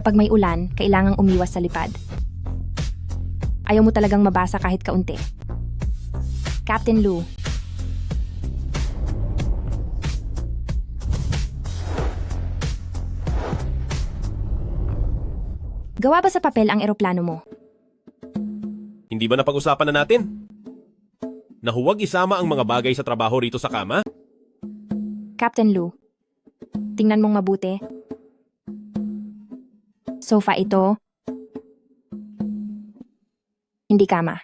Kapag may ulan, kailangang umiwas sa lipad. Ayaw mo talagang mabasa kahit kaunti. Captain Lou. Gawa ba sa papel ang eroplano mo? Hindi ba napag-usapan na natin? Na huwag isama ang mga bagay sa trabaho rito sa kama? Captain Lou, tingnan mong mabuti. Sofa ito. Hindi kama.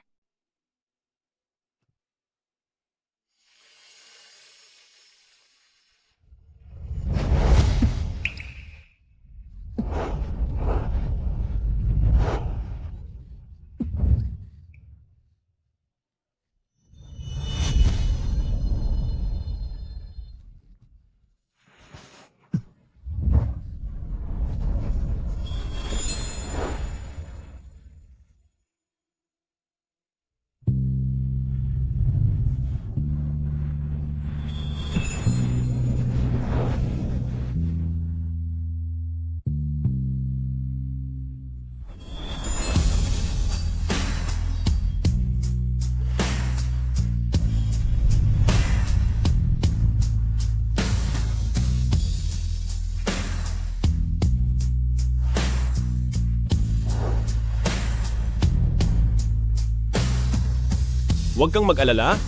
Huwag kang mag-alala.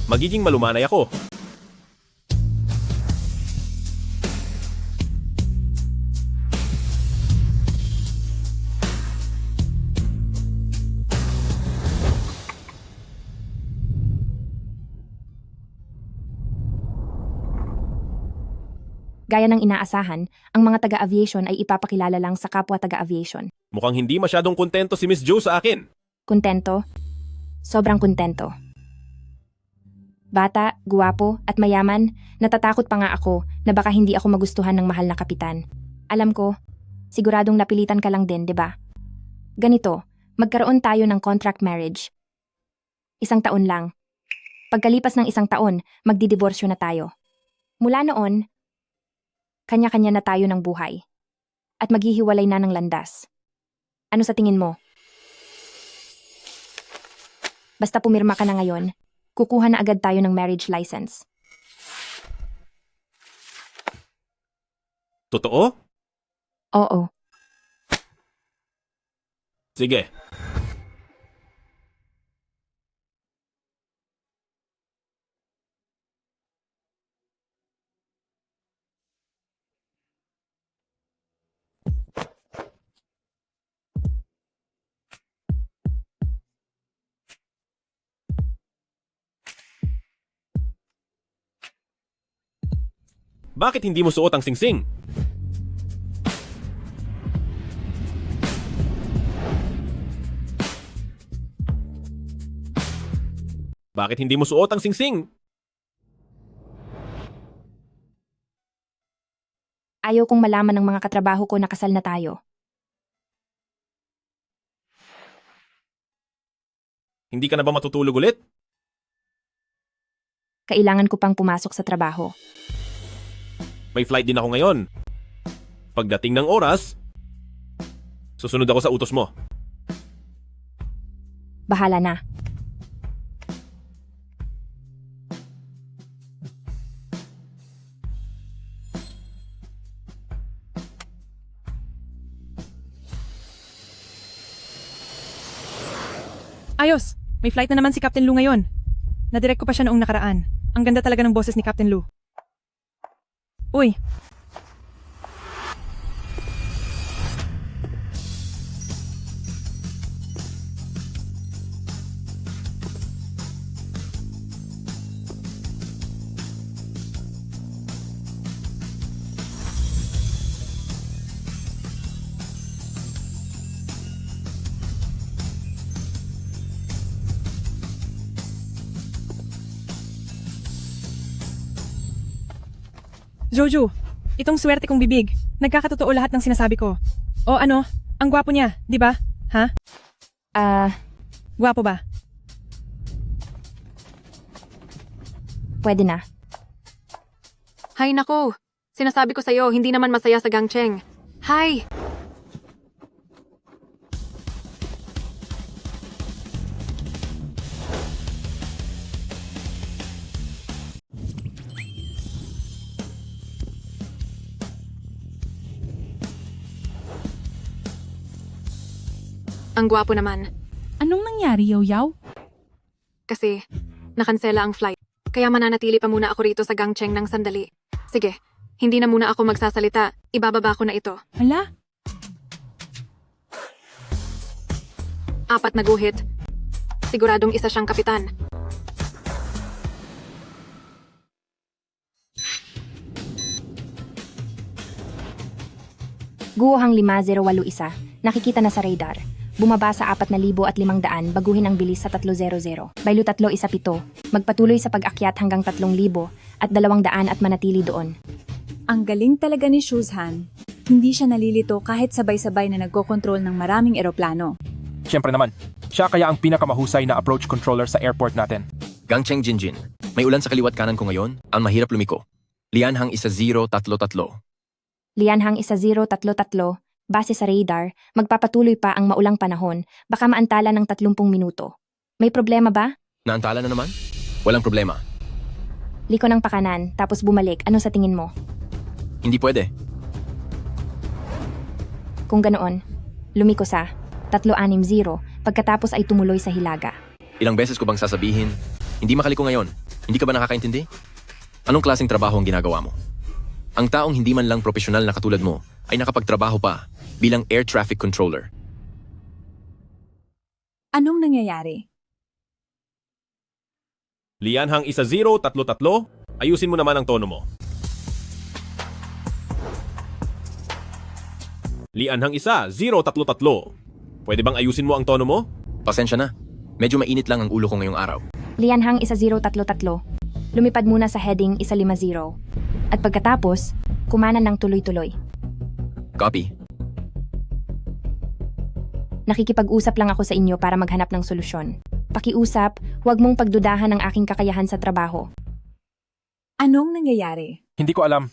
Magiging malumanay ako. Gaya ng inaasahan, ang mga taga-aviation ay ipapakilala lang sa kapwa taga-aviation. Mukhang hindi masyadong kontento si Miss Joe sa akin. Kontento? Sobrang kontento. Bata, guwapo, at mayaman, natatakot pa nga ako na baka hindi ako magustuhan ng mahal na kapitan. Alam ko, siguradong napilitan ka lang din, di ba? Ganito, magkaroon tayo ng contract marriage. 1 taon lang. Pagkalipas ng 1 taon, magdidiborsyo na tayo. Mula noon, kanya-kanya na tayo ng buhay. At maghihiwalay na ng landas. Ano sa tingin mo? Basta pumirma ka na ngayon, kukuha na agad tayo ng marriage license. Totoo? Oo. Sige. Bakit hindi mo suot ang singsing? Bakit hindi mo suot ang singsing? Ayaw kong malaman ng mga katrabaho ko na kasal na tayo. Hindi ka na ba matutulog ulit? Kailangan ko pang pumasok sa trabaho. May flight din ako ngayon. Pagdating ng oras, susunod ako sa utos mo. Bahala na. Ayos! May flight na naman si Captain Lou ngayon. Nadirect ko pa siya noong nakaraan. Ang ganda talaga ng boses ni Captain Lou. Uy! Jojo, itong swerte kong bibig. Nagkakatotoo lahat ng sinasabi ko. O ano, ang gwapo niya, di ba? Ha? Gwapo ba? Pwede na. Hay nako, sinasabi ko sa'yo, hindi naman masaya sa Gangcheng. Hay! Ang gwapo naman. Anong nangyari, Yaw-Yaw? Kasi, nakansela ang flight. Kaya mananatili pa muna ako rito sa Gangcheng ng sandali. Sige, hindi na muna ako magsasalita. Ibababa ko na ito. Hala, 4 na guhit. Siguradong isa siyang kapitan. Guohang 5081, nakikita na sa radar. Bumaba sa 4,500 baguhin ang bilis sa 300. Baylo 317, magpatuloy sa pag-akyat hanggang 3,000 at 200 at manatili doon. Ang galing talaga ni Shuzhan. Hindi siya nalilito kahit sabay-sabay na nagkokontrol ng maraming eroplano. Siyempre naman, siya kaya ang pinakamahusay na approach controller sa airport natin. Gangcheng Jinjin, may ulan sa kaliwat kanan ko ngayon, ang mahirap lumiko. Lianhang 1033. Lianhang 1033, base sa radar, magpapatuloy pa ang maulang panahon, baka maantala ng 30 minuto. May problema ba? Naantala na naman? Walang problema. Liko ng pakanan, tapos bumalik, ano sa tingin mo? Hindi pwede. Kung ganoon, lumiko sa 360, pagkatapos ay tumuloy sa Hilaga. Ilang beses ko bang sasabihin, hindi makaliko ngayon? Hindi ka ba nakakaintindi? Anong klaseng trabaho ang ginagawa mo? Ang taong hindi man lang profesional na katulad mo ay nakapagtrabaho pa bilang air traffic controller. Anong nangyayari? Lianhang 1033, ayusin mo naman ang tono mo. Lianhang 1033, pwede bang ayusin mo ang tono mo? Pasensya na, medyo mainit lang ang ulo ko ngayong araw. Lianhang 1033, lumipad muna sa heading 150. At pagkatapos, kumanan ng tuloy-tuloy. Copy. Nakikipag-usap lang ako sa inyo para maghanap ng solusyon. Pakiusap, huwag mong pagdudahan ang aking kakayahan sa trabaho. Anong nangyayari? Hindi ko alam.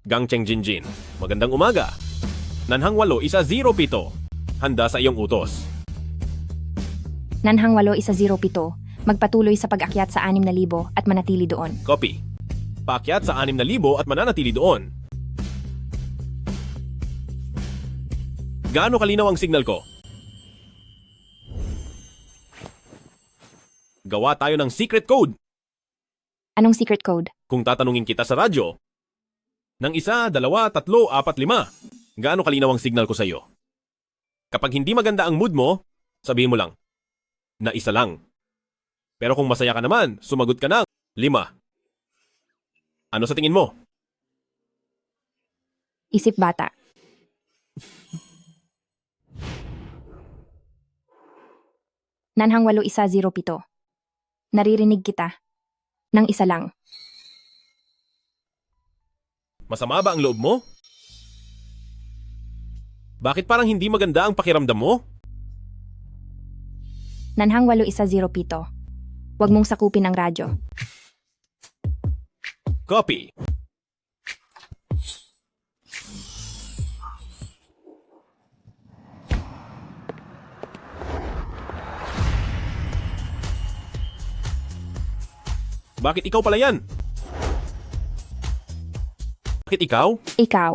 Gangcheng Jinjin, magandang umaga. Nanhang 8107, handa sa iyong utos. Nanhang 8107, magpatuloy sa pag-akyat sa 6,000 at manatili doon. Copy. Paakyat sa 6,000 at mananatili doon. Gaano kalinaw ang signal ko? Gawa tayo ng secret code. Anong secret code? Kung tatanungin kita sa radyo, ng 1, 2, 3, 4, 5, gaano kalinaw ang signal ko sa iyo? Kapag hindi maganda ang mood mo, sabihin mo lang, na isa lang. Pero kung masaya ka naman, sumagot ka ng 5. Ano sa tingin mo? Isip bata. Nanhang 8107, naririnig kita. Nang isa lang. Masama ba ang loob mo? Bakit parang hindi maganda ang pakiramdam mo? Nanhang 8107, huwag mong sakupin ang radyo. Copy. Bakit ikaw pala yan? Bakit ikaw? Ikaw.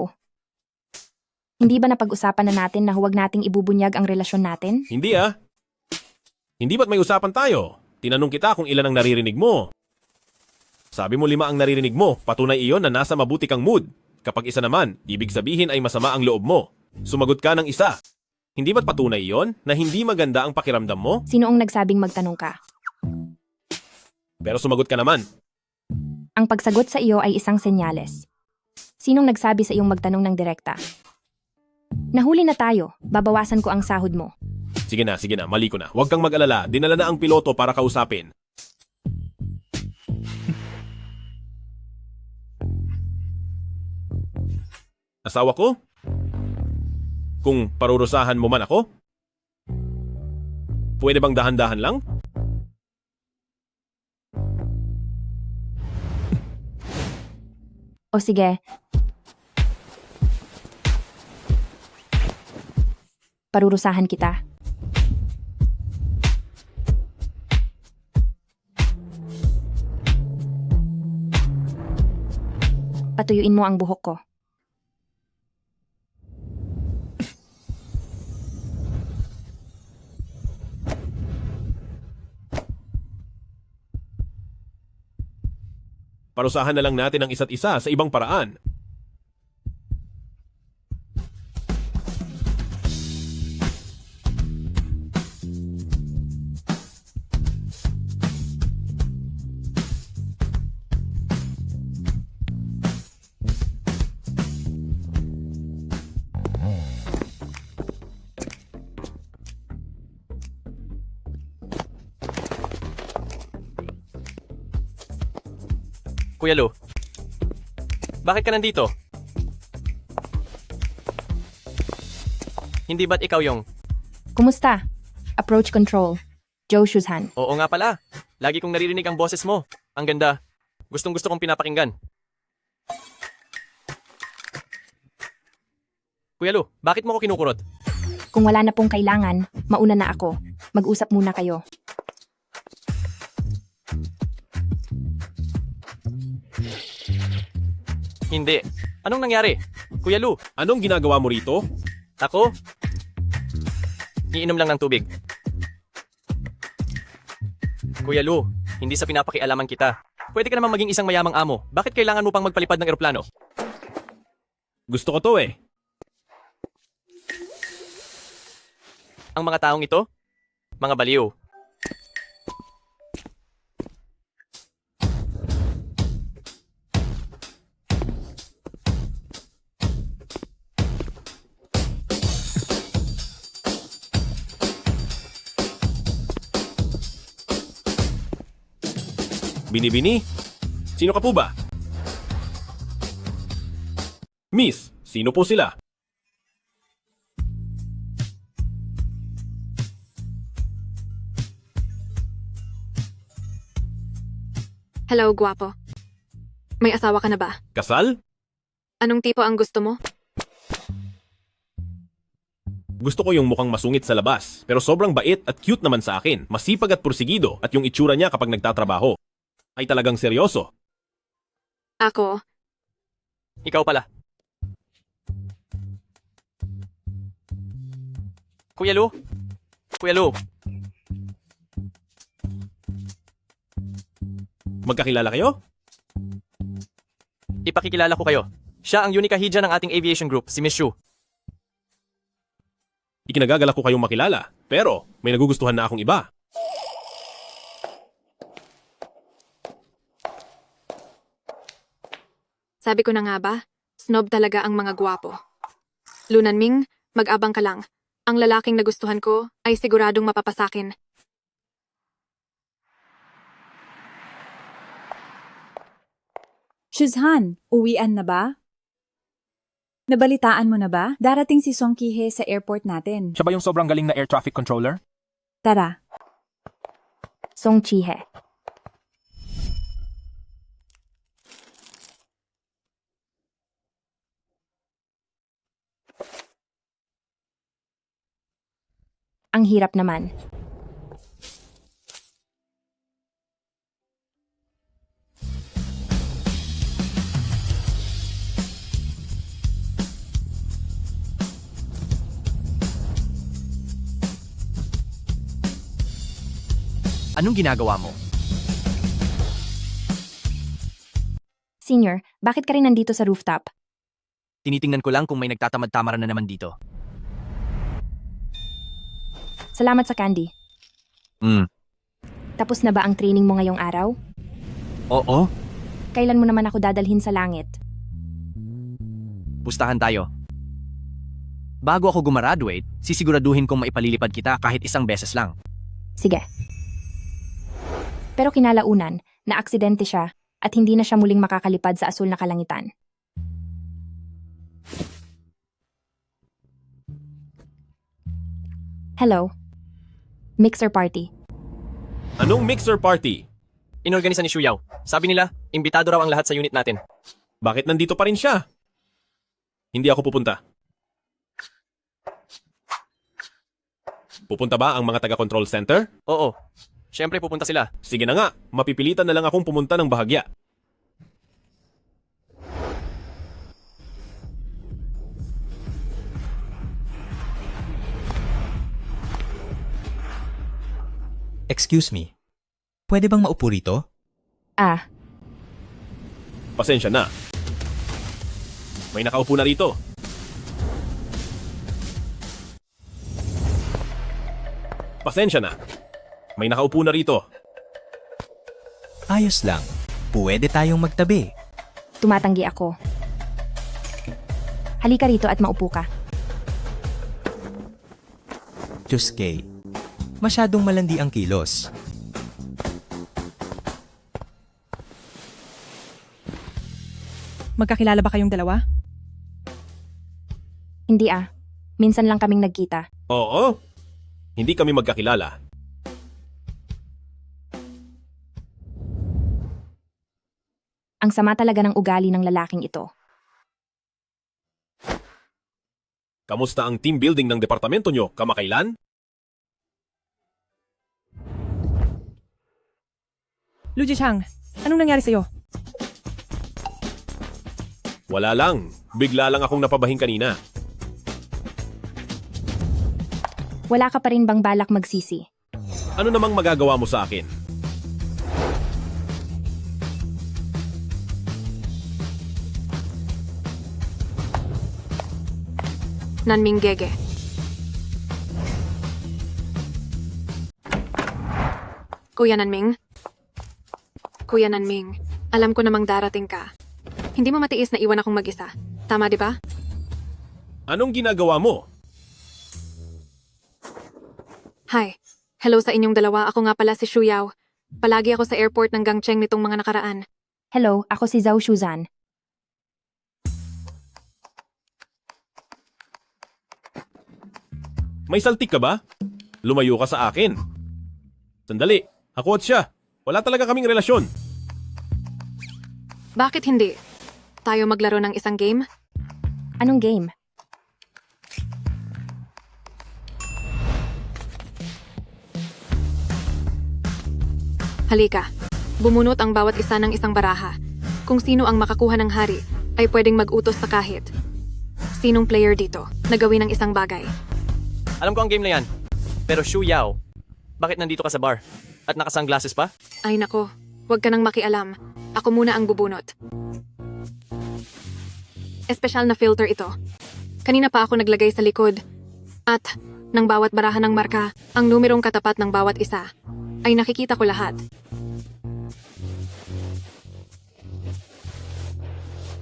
Hindi ba napag-usapan na natin na huwag nating ibubunyag ang relasyon natin? Hindi ah. Hindi ba't may usapan tayo? Tinanong kita kung ilan ang naririnig mo. Sabi mo 5 ang naririnig mo, patunay iyon na nasa mabuti kang mood. Kapag isa naman, ibig sabihin ay masama ang loob mo. Sumagot ka ng isa. Hindi ba't patunay iyon na hindi maganda ang pakiramdam mo? Sinoong nagsabing magtanong ka? Pero sumagot ka naman. Ang pagsagot sa iyo ay isang senyales. Sinong nagsabi sa iyong magtanong ng direkta? Nahuli na tayo, babawasan ko ang sahod mo. Sige na, mali ko na. Huwag kang mag-alala, dinala na ang piloto para kausapin. Asawa ko? Kung parurusahan mo man ako? Pwede bang dahan-dahan lang? O sige. Parurusahan kita. Patuyuin mo ang buhok ko. Parusahan na lang natin ang isa't isa sa ibang paraan. Kuya Lu, bakit ka nandito? Hindi ba't ikaw yung... Kumusta? Approach control. Joe Shuzhan. Oo nga pala. Lagi kong naririnig ang boses mo. Ang ganda. Gustong gusto kong pinapakinggan. Kuya Lu, bakit mo ko kinukurot? Kung wala na pong kailangan, mauna na ako. Mag-usap muna kayo. Hindi. Anong nangyari? Kuya Lu, Anong ginagawa mo rito? ako? Iinom lang ng tubig. Kuya Lu, hindi sa pinapakialaman kita. Pwede ka naman maging isang mayamang amo. Bakit kailangan mo pang magpalipad ng eroplano? Gusto ko to eh. Ang mga taong ito? Mga baliw. Bini-bini? Sino ka po ba? Miss, sino po sila? Hello, guwapo. May asawa ka na ba? Kasal? Anong tipo ang gusto mo? Gusto ko yung mukhang masungit sa labas, pero sobrang bait at cute naman sa akin. Masipag at porsigido at yung itsura niya kapag nagtatrabaho. Ay talagang seryoso. Ako, Ikaw pala. Kuya Lu? Kuya Lu, Magkakilala kayo? ipakikilala ko kayo. Siya ang unikahidya ng ating aviation group, si Miss Shu. Ikinagagalak ko kayong makilala, pero may nagugustuhan na akong iba. sabi ko na nga ba, snob talaga ang mga guwapo. Lunanming, mag-abang ka lang. Ang lalaking nagustuhan ko ay siguradong mapapasakin. Shuzhan, uwian na ba? Nabalitaan mo na ba? Darating si Song Ki-hye sa airport natin. Siya ba yung sobrang galing na air traffic controller? Tara. Song Chi-he. Ang hirap naman. Anong ginagawa mo? Senior, bakit ka rin nandito sa rooftop? Tinitingnan ko lang kung may nagtatamad-tamaran na naman dito. Salamat sa candy. Tapos na ba ang training mo ngayong araw? Oo, Kailan mo naman ako dadalhin sa langit? pustahan tayo. Bago ako gumraduate, sisiguraduhin kong maipalilipad kita kahit isang beses lang. Sige. Pero kinalaunan, na aksidente siya at hindi na siya muling makakalipad sa asul na kalangitan. Hello. Mixer party. Anong mixer party? Inorganisa ni Shuyaw. Sabi nila, imbitado raw ang lahat sa unit natin. Bakit nandito pa rin siya? Hindi ako pupunta. Pupunta ba ang mga taga-control center? Oo, syempre pupunta sila. Sige na nga, mapipilitan na lang akong pumunta ng bahagya. Excuse me. Pwede bang maupo rito? Ah, Pasensya na. May nakaupo na rito. Pasensya na. May nakaupo na rito. Ayos lang. Pwede tayong magtabi. tumatanggi ako. Halika rito at maupo ka. Diyos Kay, masyadong malandi ang kilos. Magkakilala ba kayong dalawa? Hindi ah. Minsan lang kaming nagkita. Oo. Hindi kami magkakilala. Ang sama talaga ng ugali ng lalaking ito. Kamusta ang team building ng departamento nyo kamakailan? Luigi Chang, anong nangyari sa'yo? Wala lang. Bigla lang akong napabahing kanina. Wala ka pa rin bang balak magsisi? Ano namang magagawa mo sa akin? Nanming Gege. Kuya Nanming? Kuya Nanming, alam ko namang darating ka. Hindi mo matiis na iwan akong mag-isa. Tama, di ba? Anong ginagawa mo? Hi. Hello sa inyong dalawa. Ako nga pala si Shu Yao. Palagi ako sa airport ng Gangcheng nitong mga nakaraan. Hello, ako si Zhao Shuzan. May saltik ka ba? Lumayo ka sa akin. Sandali, ako at siya. Wala talaga kaming relasyon. Bakit hindi? Tayo maglaro ng isang game? Anong game? Halika. Bumunot ang bawat isa ng isang baraha. Kung sino ang makakuha ng hari, ay pwedeng mag-utos sa kahit. Sinong player dito na gawin ng isang bagay? Alam ko ang game na yan. Pero Shu Yao, bakit nandito ka sa bar? At nakasunglasses pa? Ay nako, huwag ka nang makialam. Ako muna ang bubunot. Espesyal na filter ito. Kanina pa ako naglagay sa likod. At, ng bawat baraha ng marka, ang numerong katapat ng bawat isa, ay nakikita ko lahat.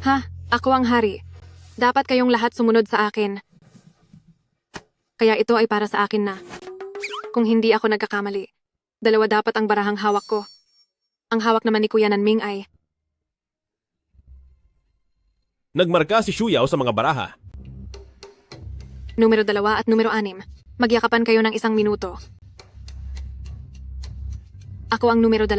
Ha, ako ang hari. Dapat kayong lahat sumunod sa akin. Kaya ito ay para sa akin na. Kung hindi ako nagkakamali, dalawa dapat ang barahang hawak ko. Ang hawak naman ni Kuya Nanming ay... Nagmarka si Shu Yao sa mga baraha. Numero 2 at numero 6. Magyakapan kayo ng 1 minuto. Ako ang numero 2.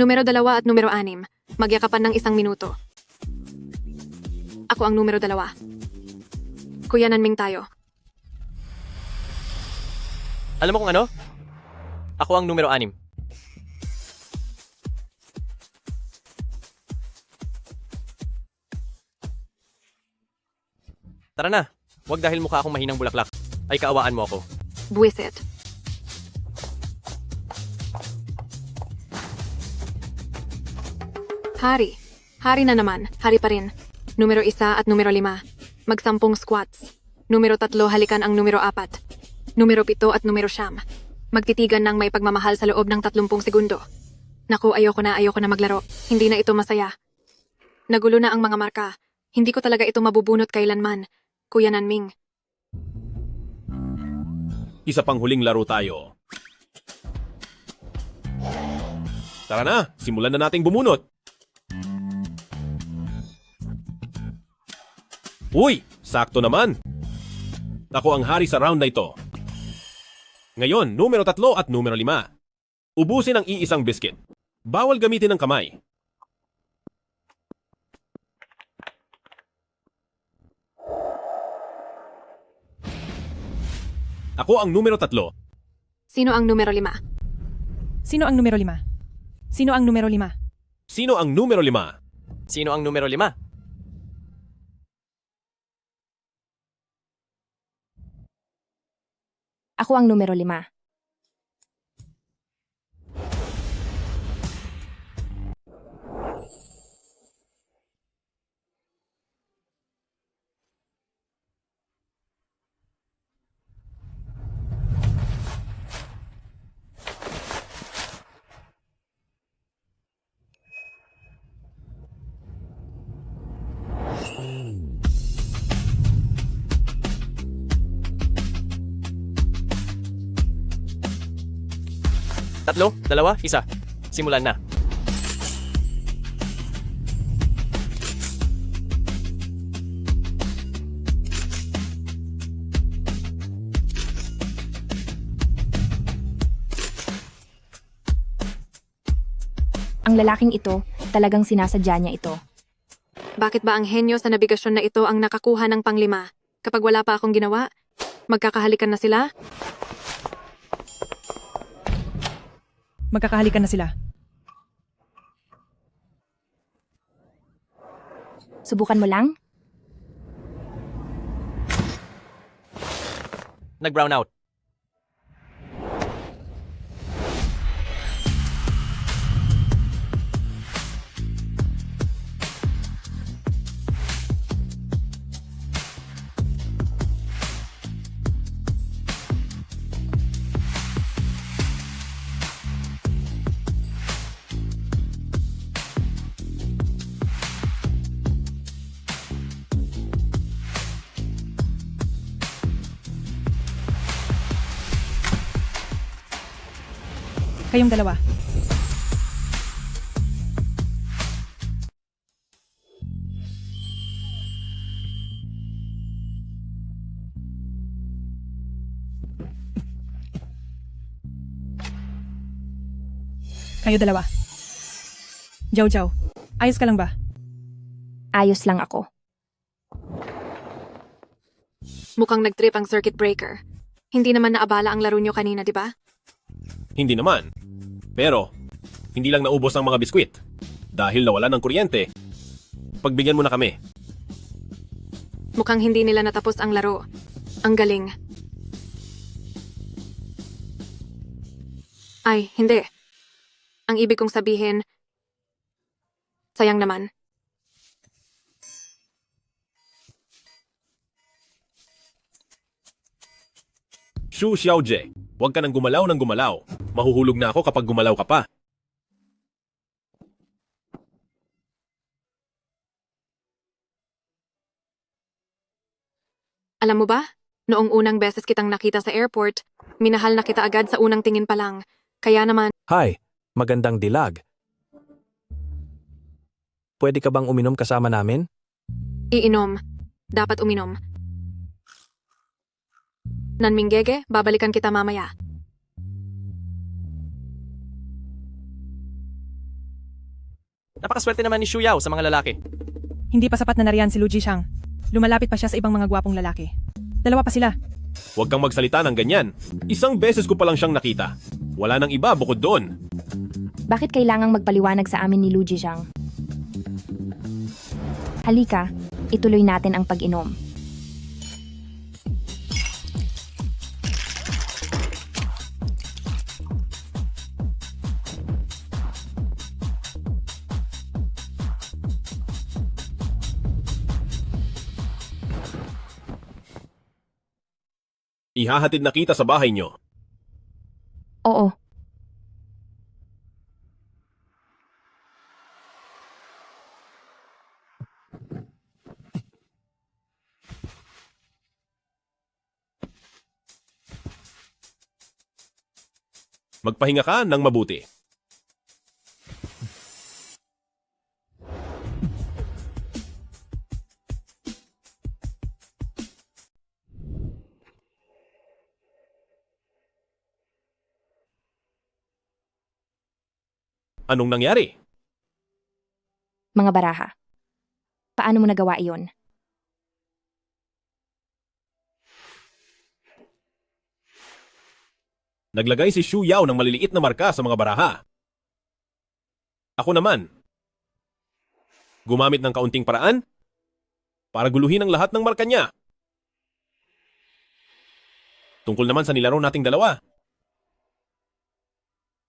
Numero 2 at numero 6. Magyakapan ng 1 minuto. Ako ang numero 2. Kuya Nanming tayo. Alam mo kung ano? Ako ang numero 6. Tara na. Huwag dahil mukha akong mahinang bulaklak, ay kaawaan mo ako. Buwisit. Hari. Hari na naman. Hari pa rin. Numero 1 at numero 5. Magsampung squats. Numero 3 halikan ang numero 4. Numero 7 at numero 9. Magtitigan ng may pagmamahal sa loob ng 30 segundo. Naku, ayoko na maglaro. Hindi na ito masaya. Nagulo na ang mga marka. Hindi ko talaga ito mabubunot kailanman. Kuya Nanming. Isa pang huling laro tayo. Tara na, simulan na nating bumunot. Uy, sakto naman. Ako ang hari sa round na ito. Ngayon, numero 3 at numero 5. Ubusin ang iisang biscuit. Bawal gamitin ng kamay. Ako ang numero 3. Sino ang numero 5? Sino ang numero 5? Sino ang numero 5? Sino ang numero 5? Sino ang numero 5? Ako ang numero 5. Tatlo, dalawa, isa. Simulan na. Ang lalaking ito, talagang sinasadya niya ito. Bakit ba ang henyo sa nabigasyon na ito ang nakakuha ng panglima? Kapag wala pa akong ginawa, magkakahalikan na sila? Magkakahalikan na sila. Subukan mo lang? Nag-brown out. Kayong dalawa. Kayo dalawa. Jow, ayos ka lang ba? Ayos lang ako. Mukhang nag-trip ang circuit breaker. Hindi naman naabala ang laro nyo kanina, di ba? Hindi naman. Pero, hindi lang naubos ang mga biskwit. Dahil nawala ng kuryente. Pagbigyan mo na kami. Mukhang hindi nila natapos ang laro. Ang galing. Ay, hindi. Ang ibig kong sabihin, sayang naman. Shu Xiaojie, huwag ka nang gumalaw ng gumalaw. Mahuhulog na ako kapag gumalaw ka pa. Alam mo ba, noong unang beses kitang nakita sa airport, minahal na kita agad sa unang tingin pa lang. Kaya naman, Hi, magandang dilag. Pwede ka bang uminom kasama namin? iinom. Dapat uminom. Nanminggege, babalikan kita mamaya. Napakaswerte naman ni Shu Yao sa mga lalaki. Hindi pa sapat na nariyan si Lu Jishang. Lumalapit pa siya sa ibang mga gwapong lalaki. Dalawa pa sila. Huwag kang magsalita ng ganyan. Isang beses ko pa lang siyang nakita. Wala nang iba bukod doon. Bakit kailangang magpaliwanag sa amin ni Lu Jijang? Halika, ituloy natin ang pag-inom. Ihahatid na kita sa bahay niyo. Oo, Magpahinga ka ng mabuti. Anong nangyari? mga baraha. Paano mo nagawa iyon? Naglagay si Shu Yao ng maliliit na marka sa mga baraha. Ako naman, gumamit ng kaunting paraan para guluhin ang lahat ng marka niya. Tungkol naman sa nilaro nating dalawa.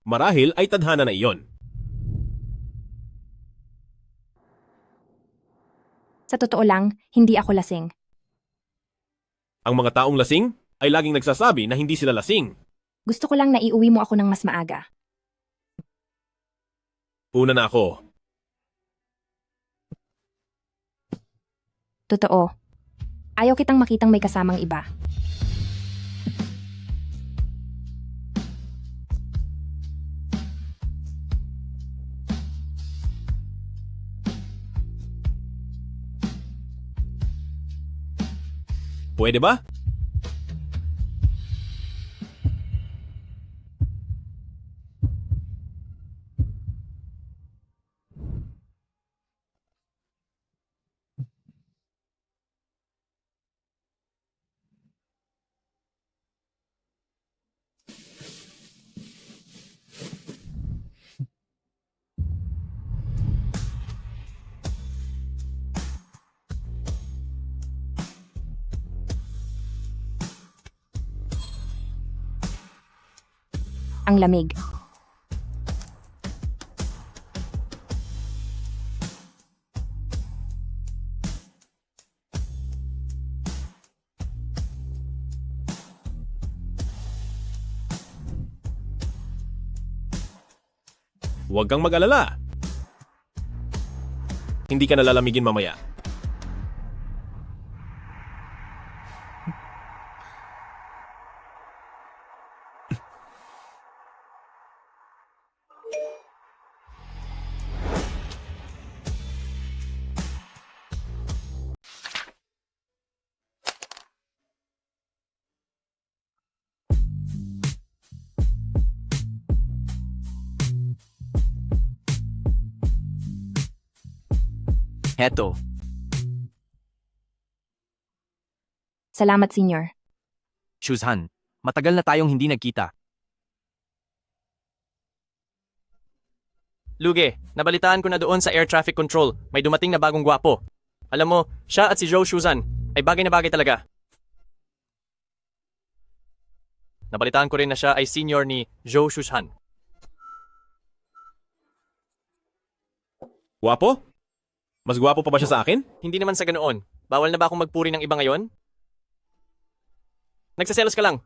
Marahil ay tadhana na iyon. Sa totoo lang, hindi ako lasing. Ang mga taong lasing ay laging nagsasabi na hindi sila lasing. Gusto ko lang na iuwi mo ako ng mas maaga. Una na ako. Totoo. Ayaw kitang makitang may kasamang iba. Pwede ba? Ang lamig. Huwag kang mag-alala. Hindi ka nalalamigin mamaya. Heto. Salamat, Senior. Shuzhan, matagal na tayong hindi nagkita. Luge, nabalitaan ko na doon sa air traffic control, may dumating na bagong gwapo. Alam mo, siya at si Joe Shuzhan ay bagay na bagay talaga. Nabalitaan ko rin na siya ay senior ni Joe Shuzhan. Gwapo? Mas gwapo pa ba siya sa akin? Hindi naman sa ganoon. Bawal na ba akong magpuri ng iba ngayon? Nagsaselos ka lang.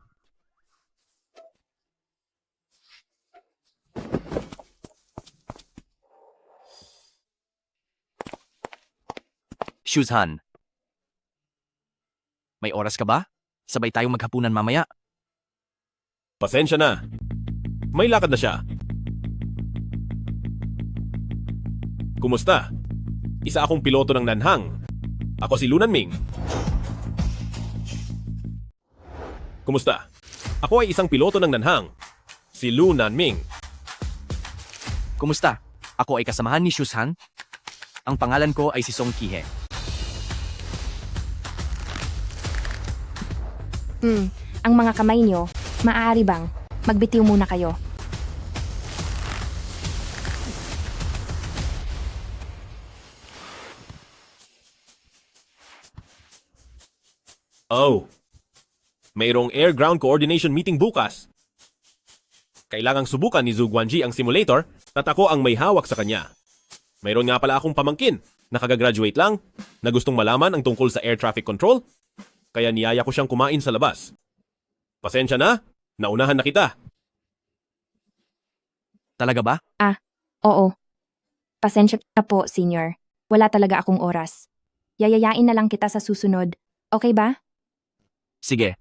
Shuzhan. May oras ka ba? Sabay tayong maghapunan mamaya. Pasensya na. May lakad na siya. Kumusta? Isa akong piloto ng Nanhang. Ako si Lu Nanming. Kumusta? Ako ay isang piloto ng Nanhang. Si Lu Nanming. Kumusta? Ako ay kasamahan ni Shuzhan. Ang pangalan ko ay si Song Kihe. Ang mga kamay nyo, maaari bang magbitiw muna kayo? Oh. Mayroong air-ground coordination meeting bukas. Kailangang subukan ni Zhu Guanji ang simulator at ako ang may hawak sa kanya. Mayroon nga pala akong pamangkin na kagagraduate lang na gustong malaman ang tungkol sa air traffic control. Kaya niyaya ko siyang kumain sa labas. Pasensya na, naunahan na kita. Talaga ba? Oo. Pasensya na po, Senior. Wala talaga akong oras. Yayayain na lang kita sa susunod. Okay ba? Sige.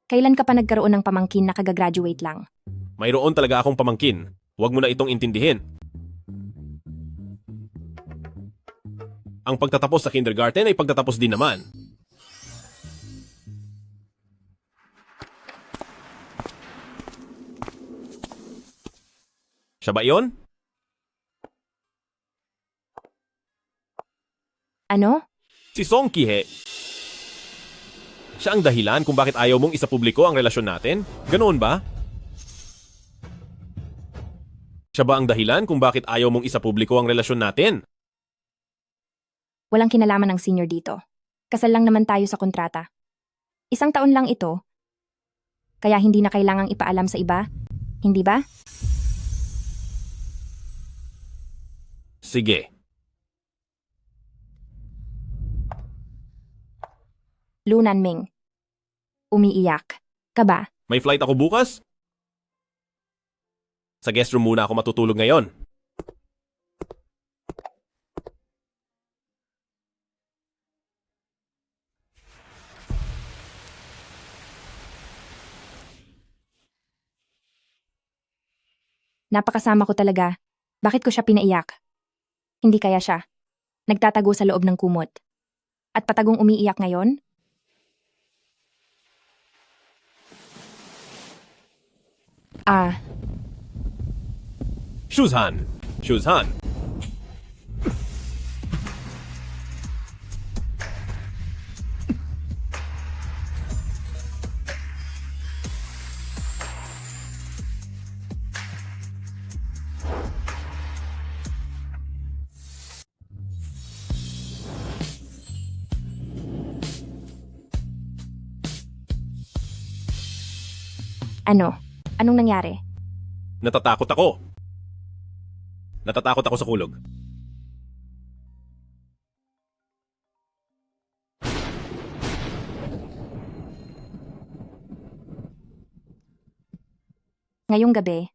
Kailan ka pa nagkaroon ng pamangkin na kagagraduate lang? Mayroon talaga akong pamangkin. Huwag mo na itong intindihin. Ang pagtatapos sa kindergarten ay pagtatapos din naman. Siya ba iyon? Ano? Si Song Kihe. Siya ang dahilan kung bakit ayaw mong isapubliko ang relasyon natin? Ganoon ba? Siya ba ang dahilan kung bakit ayaw mong isapubliko ang relasyon natin? Walang kinalaman ang senior dito. Kasal lang naman tayo sa kontrata. 1 taon lang ito, kaya hindi na kailangang ipaalam sa iba, hindi ba? Sige. Lunan Ming. Umiiyak. Ka ba? May flight ako bukas? Sa guest room muna ako matutulog ngayon. Napakasama ko talaga. Bakit ko siya pinaiyak? Hindi kaya siya. Nagtatago sa loob ng kumot. At patagong umiiyak ngayon? Ah, Shuzhan! Shuzhan! ano? Anong nangyari? Natatakot ako. Natatakot ako sa kulog. Ngayong gabi,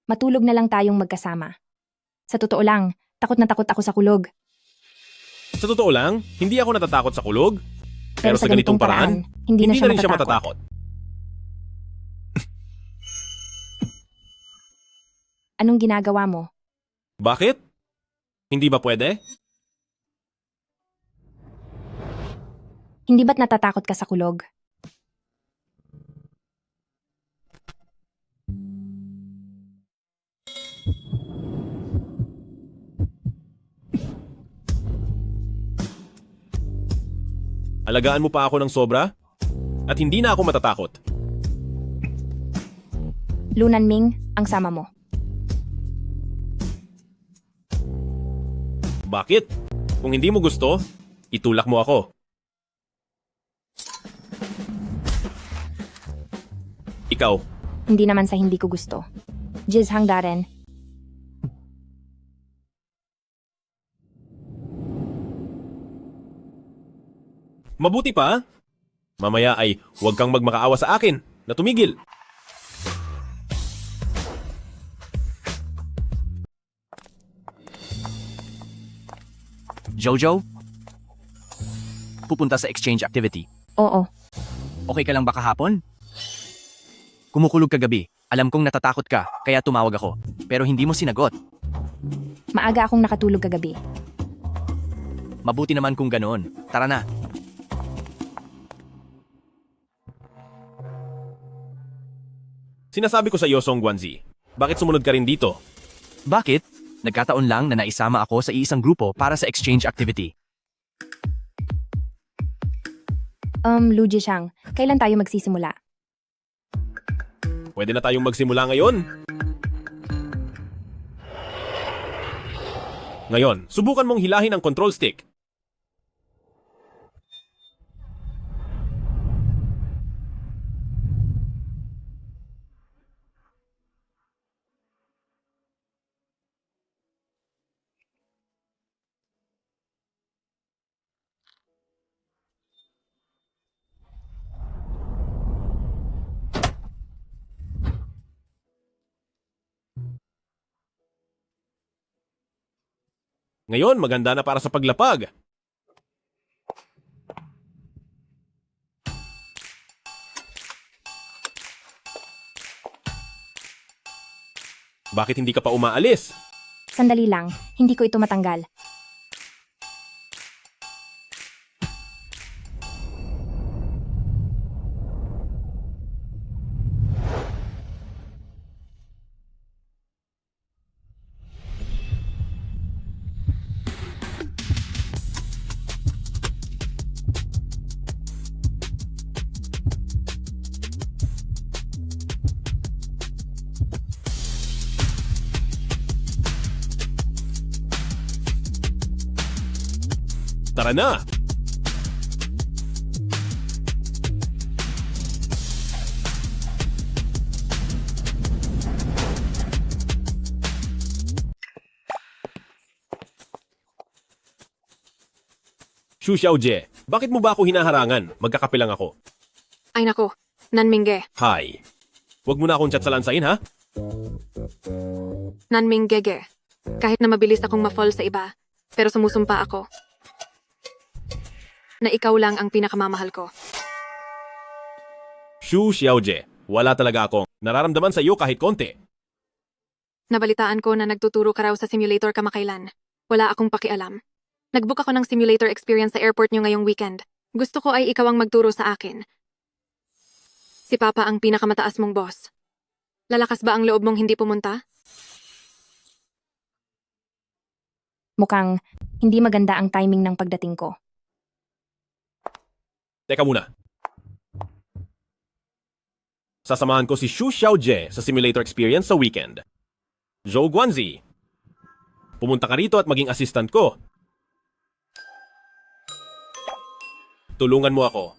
matulog na lang tayong magkasama. Sa totoo lang, takot na takot ako sa kulog. Sa totoo lang, hindi ako natatakot sa kulog. Pero sa ganitong paraan, hindi na rin siya matatakot. matatakot. Anong ginagawa mo? Bakit? Hindi ba pwede? Hindi ba't natatakot ka sa kulog? Alagaan mo pa ako ng sobra? At hindi na ako matatakot. Lunan Ming, ang sama mo. Bakit? Kung hindi mo gusto, itulak mo ako. Ikaw, Hindi naman sa hindi ko gusto. Jizhang Daren, mabuti pa. Mamaya ay huwag kang magmakaawa sa akin na tumigil. Jojo? Pupunta sa exchange activity. oo. Okay ka lang ba kahapon? Kumukulog kagabi. Alam kong natatakot ka, kaya tumawag ako. Pero hindi mo sinagot. Maaga akong nakatulog kagabi. Mabuti naman kung ganoon. Tara na. Sinasabi ko sa iyo, Song Guanzi, bakit sumunod ka rin dito? Bakit? Nagkataon lang na naisama ako sa iisang grupo para sa exchange activity. Lu Jishang, kailan tayo magsisimula? Pwede na tayong magsimula ngayon. Ngayon, subukan mong hilahin ang control stick. Ngayon, maganda na para sa paglapag. Bakit hindi ka pa umaalis? Sandali lang, hindi ko ito matanggal. Tara na! Xu Xiaojie, bakit mo ba ako hinaharangan? Magkakape lang ako. Ay nako, Nanmingge. Hi. Huwag mo na akong chat sa lansain, ha? Nanminggege. Kahit na mabilis akong ma-fall sa iba, pero sumusumpa ako na ikaw lang ang pinakamamahal ko. Xu Xiaojie, wala talaga akong nararamdaman sa iyo kahit konti. Nabalitaan ko na nagtuturo ka raw sa simulator kamakailan. Wala akong pakialam. Nagbook ako ng simulator experience sa airport nyo ngayong weekend. Gusto ko ay ikaw ang magturo sa akin. Si Papa ang pinakamataas mong boss. Lalakas ba ang loob mong hindi pumunta? Mukhang hindi maganda ang timing ng pagdating ko. Teka muna. Sasamahan ko si Xu Xiaojie sa simulator experience sa weekend. Zhou Guanzi, pumunta ka rito at maging assistant ko. Tulungan mo ako.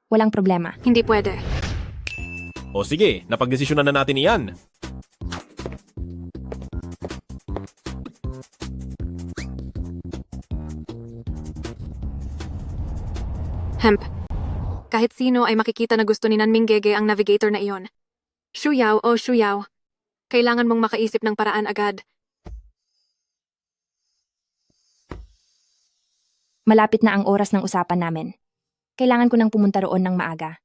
Walang problema. Hindi pwede. O sige, napagdesisyonan na natin iyan. Hemp. Kahit sino ay makikita na gusto ni Nanminggege ang navigator na iyon. Shuyao o Shuyao. Kailangan mong makaisip ng paraan agad. Malapit na ang oras ng usapan namin. Kailangan ko nang pumunta roon ng maaga.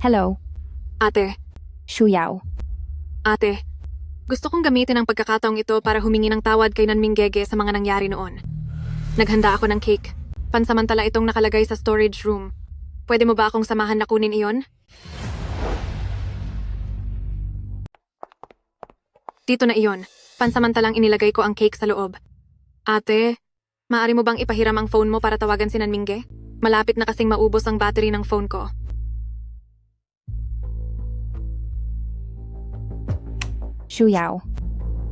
Hello, Ate, Shuyao. ate. Gusto kong gamitin ang pagkakataong ito para humingi ng tawad kay Nanminggege sa mga nangyari noon. Naghanda ako ng cake. Pansamantala itong nakalagay sa storage room. Pwede mo ba akong samahan na kunin iyon? Dito na iyon. Pansamantalang inilagay ko ang cake sa loob. Ate, maaari mo bang ipahiram ang phone mo para tawagan si Nanmingge? Malapit na kasing maubos ang battery ng phone ko. Shuyao.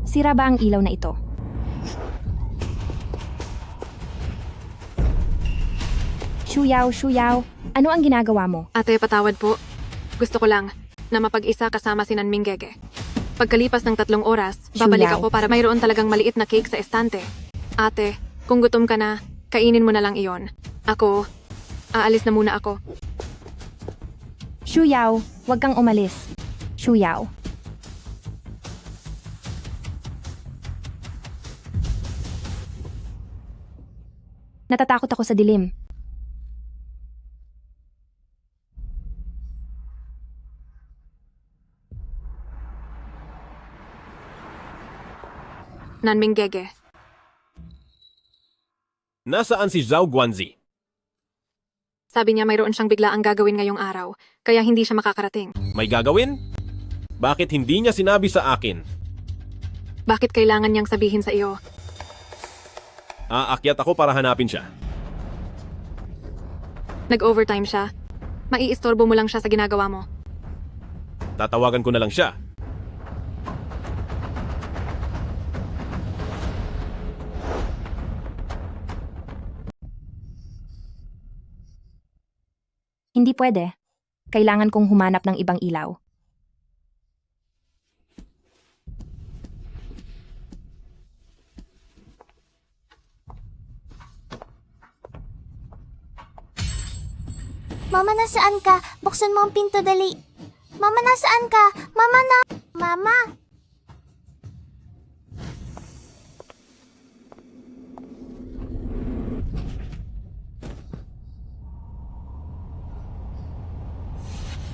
Sira ba ang ilaw na ito? Shuyao. Ano ang ginagawa mo? Ate, patawad po. Gusto ko lang na mapag-isa kasama si Nanminggege. Pagkalipas ng 3 oras, babalik Shuyao. ako para mayroon talagang maliit na cake sa estante. Ate, kung gutom ka na, kainin mo na lang iyon. Ako, aalis na muna ako. Shuyao, huwag kang umalis. Shuyao. Natatakot ako sa dilim. Nanminggege. Nasaan si Zhou Guanzi? Sabi niya mayroon siyang biglaang gagawin ngayong araw, kaya hindi siya makakarating. May gagawin? Bakit hindi niya sinabi sa akin? Bakit kailangan niyang sabihin sa iyo? Aakyat ako para hanapin siya. Nag-overtime siya. Maiistorbo mo lang siya sa ginagawa mo. Tatawagan ko na lang siya. Hindi pwede. Kailangan kong humanap ng ibang ilaw. Mama, nasaan ka? Buksan mo ang pinto, dali. Mama, nasaan ka? Mama na... Mama!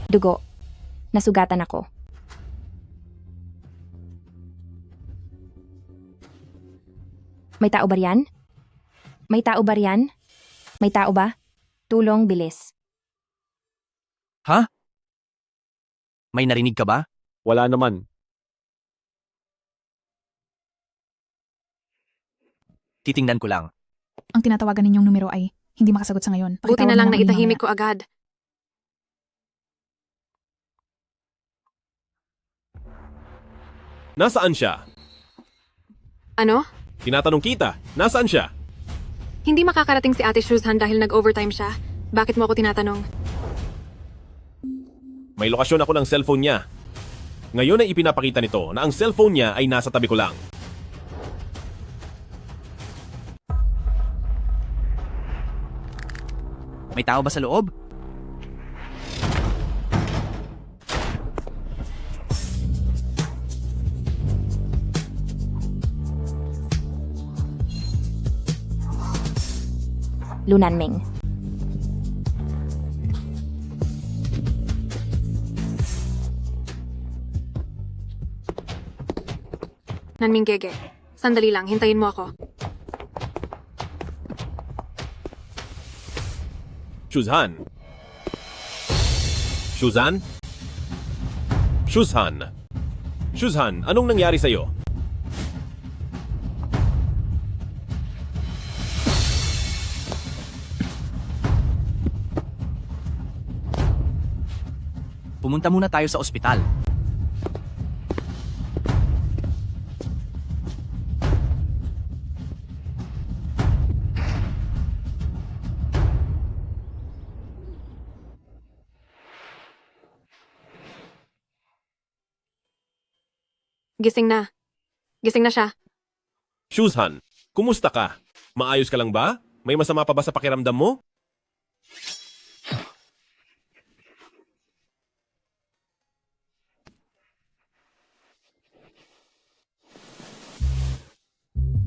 Dugo. Nasugatan ako. May tao ba riyan? May tao ba riyan? May tao ba? Tulong, bilis. Ha? May narinig ka ba? Wala naman. Titingnan ko lang. Ang tinatawagan ninyong numero ay hindi makasagot sa ngayon. Buti Pakitawag na lang mo na ulit itahimik mamaya. ko agad. Nasaan siya? Ano? Tinatanong kita, nasaan siya? Hindi makakarating si Ate Shuzhan dahil nag-overtime siya. Bakit mo ako tinatanong? May lokasyon ako ng cellphone niya. Ngayon ay ipinapakita nito na ang cellphone niya ay nasa tabi ko lang. May tao ba sa loob? Lunanming. Nanming Gege. Sandali lang, hintayin mo ako. Shuzhan. Shuzhan? Shuzhan. Shuzhan, anong nangyari sa'yo? Pumunta muna tayo sa ospital. Gising na. Gising na siya. Shuzhan, kumusta ka? Maayos ka lang ba? May masama pa ba sa pakiramdam mo?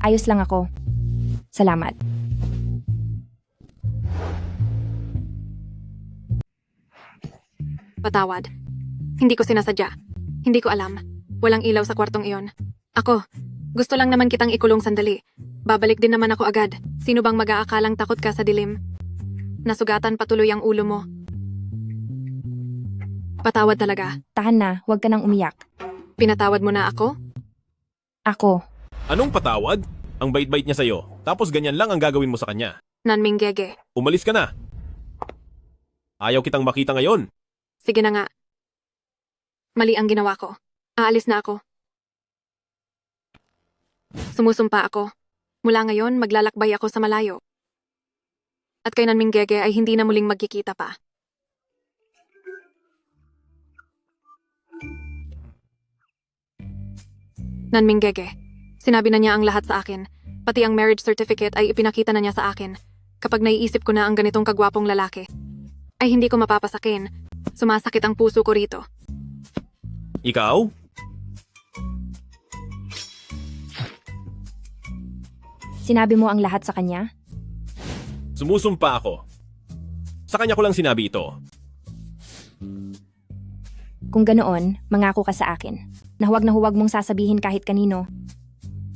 Ayos lang ako. Salamat. Patawad. Hindi ko sinasadya. Hindi ko alam. Walang ilaw sa kwartong iyon. Ako, gusto lang naman kitang ikulong sandali. Babalik din naman ako agad. Sino bang mag-aakalang takot ka sa dilim? Nasugatan patuloy ang ulo mo. Patawad talaga. Tahan na, huwag ka nang umiyak. Pinatawad mo na ako? Ako. Anong patawad? Ang bait-bait niya sa'yo. Tapos ganyan lang ang gagawin mo sa kanya. Nanming Gege. Umalis ka na. Ayaw kitang makita ngayon. Sige na nga. Mali ang ginawa ko. Aalis na ako. Sumusumpa ako. Mula ngayon, maglalakbay ako sa malayo. At kay Nanming Gege ay hindi na muling magkikita pa. Nanming Gege. Sinabi na niya ang lahat sa akin. Pati ang marriage certificate ay ipinakita na niya sa akin. Kapag naiisip ko na ang ganitong kagwapong lalaki, ay hindi ko mapapasakin. Sumasakit ang puso ko rito. Ikaw? Sinabi mo ang lahat sa kanya? Sumusumpa ako. Sa kanya ko lang sinabi ito. Kung ganoon, mangako ka sa akin na huwag mong sasabihin kahit kanino.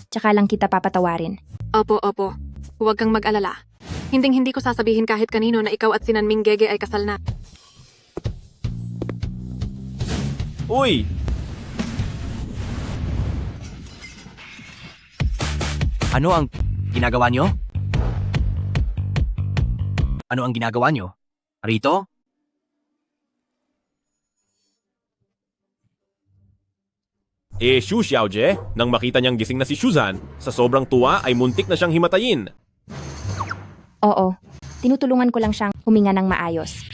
Tsaka lang kita papatawarin. Opo. Huwag kang mag-alala. Hinding-hindi ko sasabihin kahit kanino na ikaw at si Nanming Gege ay kasal na. Uy! Ano ang ginagawa nyo? Ano ang ginagawa nyo? Rito? Shu Xiaojie, nang makita niyang gising na si Shuzhan, sa sobrang tuwa ay muntik na siyang himatayin. Oo. Tinutulungan ko lang siyang huminga ng maayos.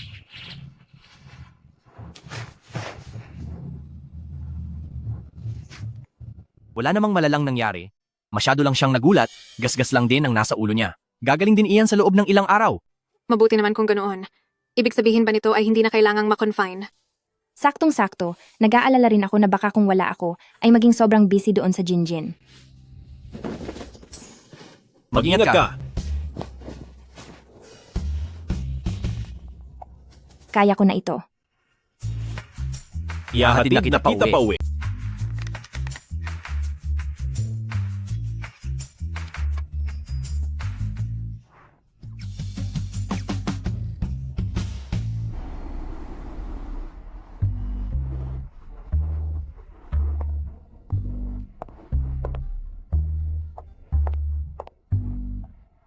Wala namang malalang nangyari. Masyado lang siyang nagulat, gasgas lang din ang nasa ulo niya. Gagaling din iyan sa loob ng ilang araw. Mabuti naman kung ganoon. Ibig sabihin ba nito ay hindi na kailangang ma-confine? Saktong-sakto, nag-aalala rin ako na baka kung wala ako, ay maging sobrang busy doon sa Jinjin. Mag-ingat ka! Kaya ko na ito. Ihahatid na kita pa uwi.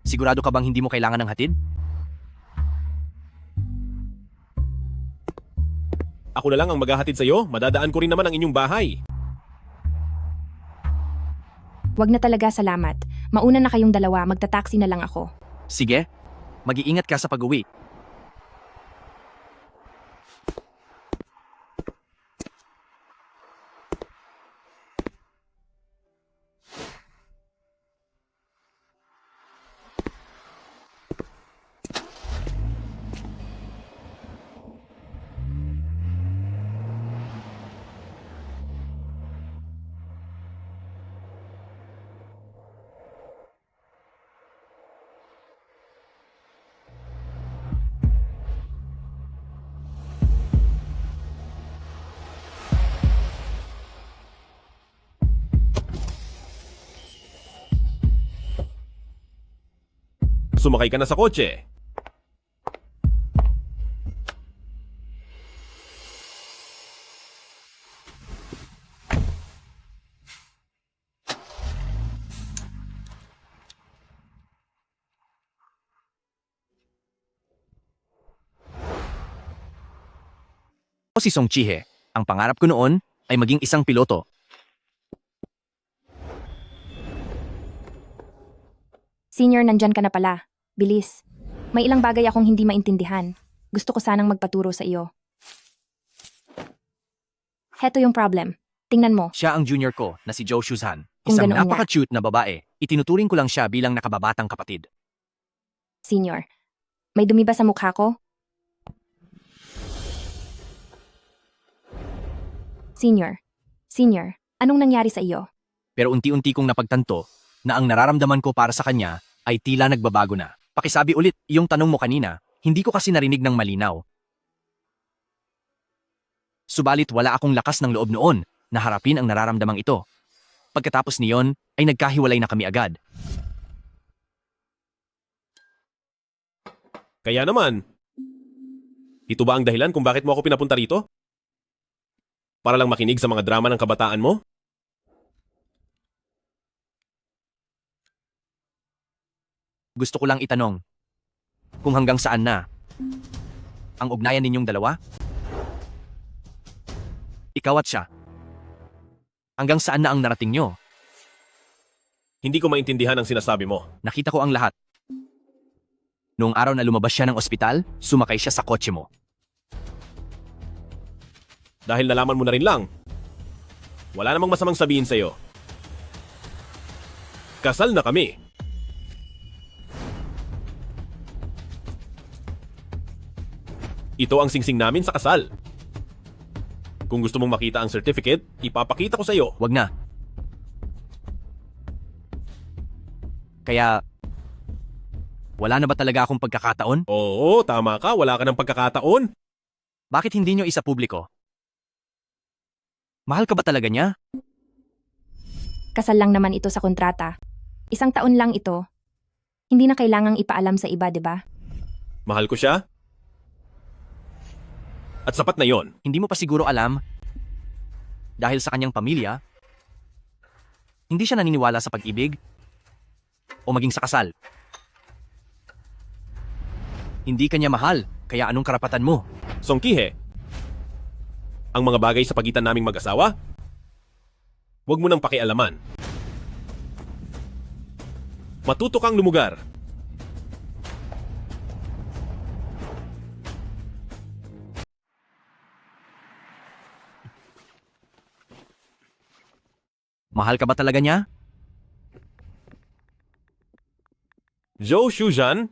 Sigurado ka bang hindi mo kailangan ng hatid? Ako na lang ang maghahatid sa'yo, madadaan ko rin naman ang inyong bahay. Wag na talaga, salamat. Mauna na kayong dalawa, magta-taxi na lang ako. Sige, mag-iingat ka sa pag-uwi. Sumakay ka na sa kotse. Ako si Song Chihe. Ang pangarap ko noon ay maging isang piloto. Senior, nandyan ka na pala. Bilis. May ilang bagay akong hindi maintindihan. Gusto ko sanang magpaturo sa iyo. Heto yung problem. Tingnan mo. Siya ang junior ko na si Joe Shuzhan. Kung Isang ganoon nga. napaka-cute na babae. Itinuturing ko lang siya bilang nakababatang kapatid. Senior, may dumi ba sa mukha ko? Senior, anong nangyari sa iyo? Pero unti-unti kong napagtanto na ang nararamdaman ko para sa kanya ay tila nagbabago na. Pakisabi ulit, yung tanong mo kanina, hindi ko kasi narinig ng malinaw. Subalit wala akong lakas ng loob noon na harapin ang nararamdamang ito. Pagkatapos niyon, ay nagkahiwalay na kami agad. Kaya naman, ito ba ang dahilan kung bakit mo ako pinapunta rito? Para lang makinig sa mga drama ng kabataan mo? Gusto ko lang itanong, kung hanggang saan na ang ugnayan ninyong dalawa? Ikaw at siya. Hanggang saan na ang narating nyo? Hindi ko maintindihan ang sinasabi mo. Nakita ko ang lahat. Noong araw na lumabas siya ng ospital, sumakay siya sa kotse mo. Dahil nalaman mo na rin lang, wala namang masamang sabihin sa'yo. Kasal na kami. Ito ang singsing namin sa kasal. Kung gusto mong makita ang certificate, ipapakita ko sa'yo. Wag na. Kaya, wala na ba talaga akong pagkakataon? Oo, tama ka. Wala ka ng pagkakataon. Bakit hindi nyo isa publiko? Mahal ka ba talaga niya? Kasal lang naman ito sa kontrata. 1 taon lang ito. Hindi na kailangang ipaalam sa iba, di ba? Mahal ko siya. At sapat na yon. Hindi mo pa siguro alam, dahil sa kanyang pamilya, hindi siya naniniwala sa pag-ibig o maging sa kasal. Hindi kanya mahal, kaya anong karapatan mo? Song Kihe, ang mga bagay sa pagitan naming mag-asawa, huwag mo nang pakialaman. Matuto kang lumugar. Mahal ka ba talaga niya? Joe Shuzhan,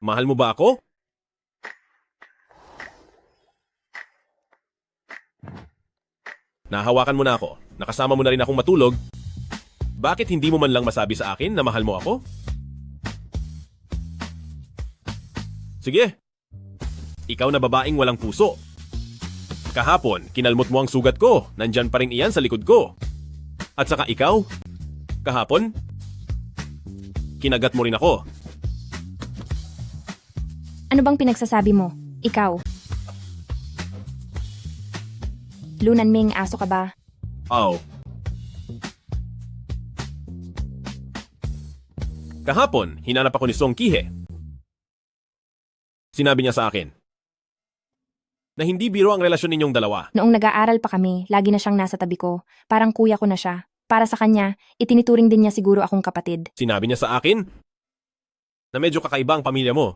mahal mo ba ako? Nahawakan mo na ako. Nakasama mo na rin akong matulog. Bakit hindi mo man lang masabi sa akin na mahal mo ako? Sige. Ikaw na babaeng walang puso. Kahapon, kinalmot mo ang sugat ko. Nandyan pa rin iyan sa likod ko. At saka ikaw, kahapon, kinagat mo rin ako. Ano bang pinagsasabi mo? Ikaw? Lunan Ming, aso ka ba? Oh. Kahapon, hinanap ako ni Song Kihe. Sinabi niya sa akin na hindi biro ang relasyon ninyong dalawa. Noong nag-aaral pa kami, lagi na siyang nasa tabi ko. Parang kuya ko na siya. Para sa kanya, itinituring din niya siguro akong kapatid. Sinabi niya sa akin na medyo kakaiba ang pamilya mo.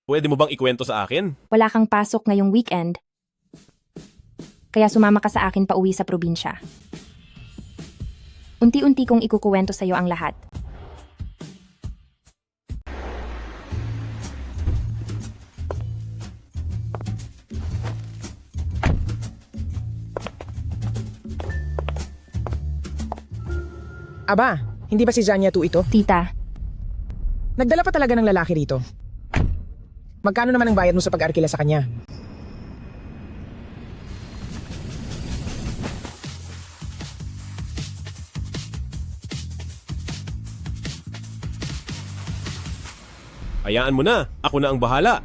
Pwede mo bang ikwento sa akin? Wala kang pasok ngayong weekend. Kaya sumama ka sa akin pauwi sa probinsya. Unti-unti kong ikukuwento sa iyo ang lahat. Aba, hindi ba si Zanya 2 ito? Tita, Nagdala pa talaga ng lalaki rito. Magkano naman ang bayad mo sa pag-arkila sa kanya? Hayaan mo na, ako na ang bahala.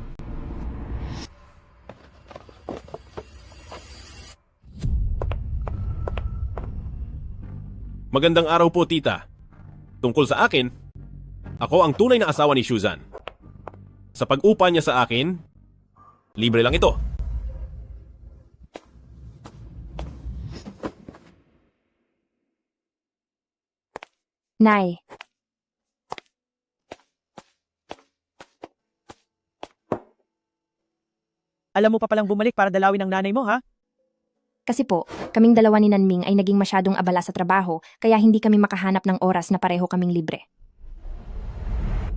Magandang araw po, tita. Tungkol sa akin, ako ang tunay na asawa ni Shuzan. Sa pag-upa niya sa akin, libre lang ito. Nay, Alam mo pa palang bumalik para dalawin ang nanay mo, ha? kasi po, kaming dalawa ni Nanming ay naging masyadong abala sa trabaho kaya hindi kami makahanap ng oras na pareho kaming libre.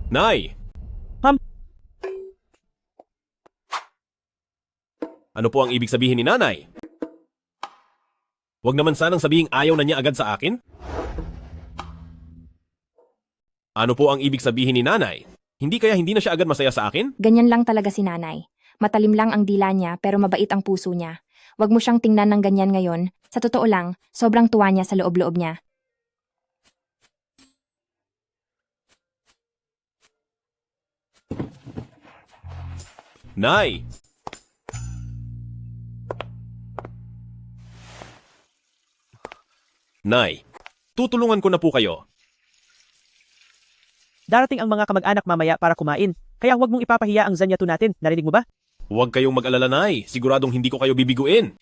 Nay! Ma'am. Ano po ang ibig sabihin ni nanay? Huwag naman sanang sabihing ayaw na niya agad sa akin? Ano po ang ibig sabihin ni nanay? Hindi kaya hindi na siya agad masaya sa akin? Ganyan lang talaga si nanay. Matalim lang ang dila niya pero mabait ang puso niya. Huwag mo siyang tingnan ng ganyan ngayon. Sa totoo lang, sobrang tuwa niya sa loob-loob niya. Nay! Nay, tutulungan ko na po kayo. Darating ang mga kamag-anak mamaya para kumain. Kaya huwag mong ipapahiya ang Zanya 2 natin. Narinig mo ba? Huwag kayong mag-alala, Nay. Siguradong hindi ko kayo bibiguin.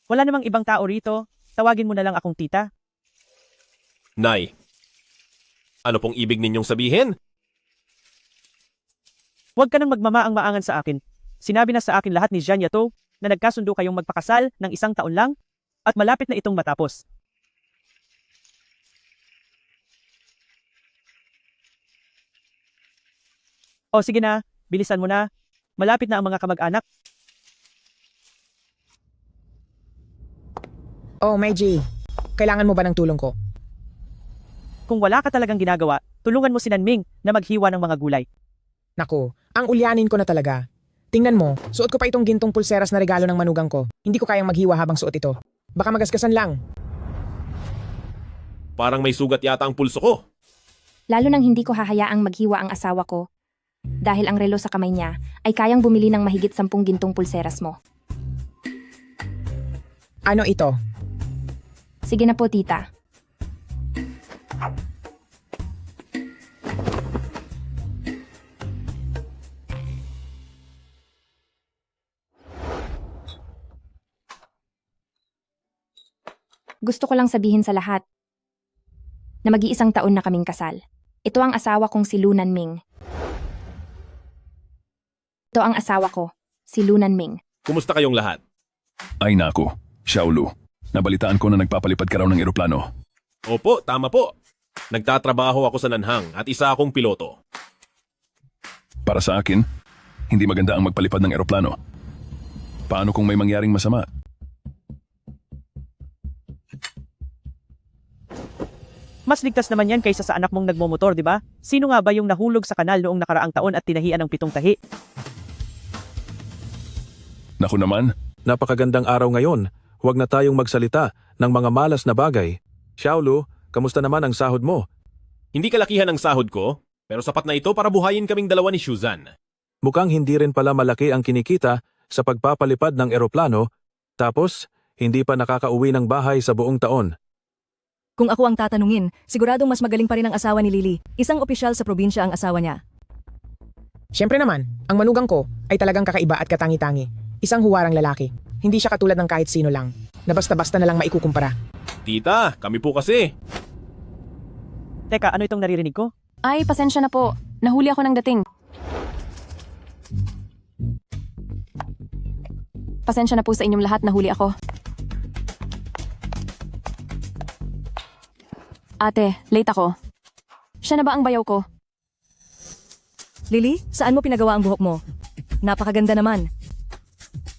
Wala namang ibang tao rito. Tawagin mo na lang akong tita. Nay, ano pong ibig ninyong sabihin? Huwag ka nang magmamaang-maangan sa akin. Sinabi na sa akin lahat ni Zanya 2 na nagkasundo kayong magpakasal ng 1 taon lang at malapit na itong matapos. O sige na, bilisan mo na. Malapit na ang mga kamag-anak. Oh, Meiji. Kailangan mo ba ng tulong ko? Kung wala ka talagang ginagawa, tulungan mo si Nanming na maghiwa ng mga gulay. Naku, ang ulyanin ko na talaga. Tingnan mo, suot ko pa itong gintong pulseras na regalo ng manugang ko. Hindi ko kayang maghiwa habang suot ito. Baka magasgasan lang. Parang may sugat yata ang pulso ko. Lalo nang hindi ko hahayaang maghiwa ang asawa ko. Dahil ang relo sa kamay niya ay kayang bumili ng mahigit 10 gintong pulseras mo. Ano ito? Sige na po, tita. Gusto ko lang sabihin sa lahat na mag-iisang taon na kaming kasal. Ito ang asawa kong si Lu Nanming. Ito ang asawa ko, si Lu Nanming. Kumusta kayong lahat? Ay naku, Xiaolu. Nabalitaan ko na nagpapalipad ka raw ng eroplano. Opo, tama po. Nagtatrabaho ako sa Nanhang at isa akong piloto. Para sa akin, hindi maganda ang magpalipad ng eroplano. Paano kung may mangyaring masama? Mas ligtas naman yan kaysa sa anak mong nagmomotor, di ba? Sino nga ba yung nahulog sa kanal noong nakaraang taon at tinahian ng 7 tahi? Naku naman, Napakagandang araw ngayon. Huwag na tayong magsalita ng mga malas na bagay. Xiaolu, kamusta naman ang sahod mo? Hindi kalakihan ang sahod ko, pero sapat na ito para buhayin kaming dalawa ni Shuzan. Mukhang hindi rin pala malaki ang kinikita sa pagpapalipad ng eroplano, tapos hindi pa nakakauwi ng bahay sa buong taon. Kung ako ang tatanungin, siguradong mas magaling pa rin ang asawa ni Lily. Isang opisyal sa probinsya ang asawa niya. Siyempre naman, ang manugang ko ay talagang kakaiba at katangi-tangi. Isang huwarang lalaki. Hindi siya katulad ng kahit sino lang, na basta-basta na lang maikukumpara. Tita, kami po kasi. Teka, ano itong naririnig ko? Ay, pasensya na po. Nahuli ako ng dating. Pasensya na po sa inyong lahat, nahuli ako. Ate, late ako. Siya na ba ang bayaw ko? Lily, saan mo pinagawa ang buhok mo? Napakaganda naman.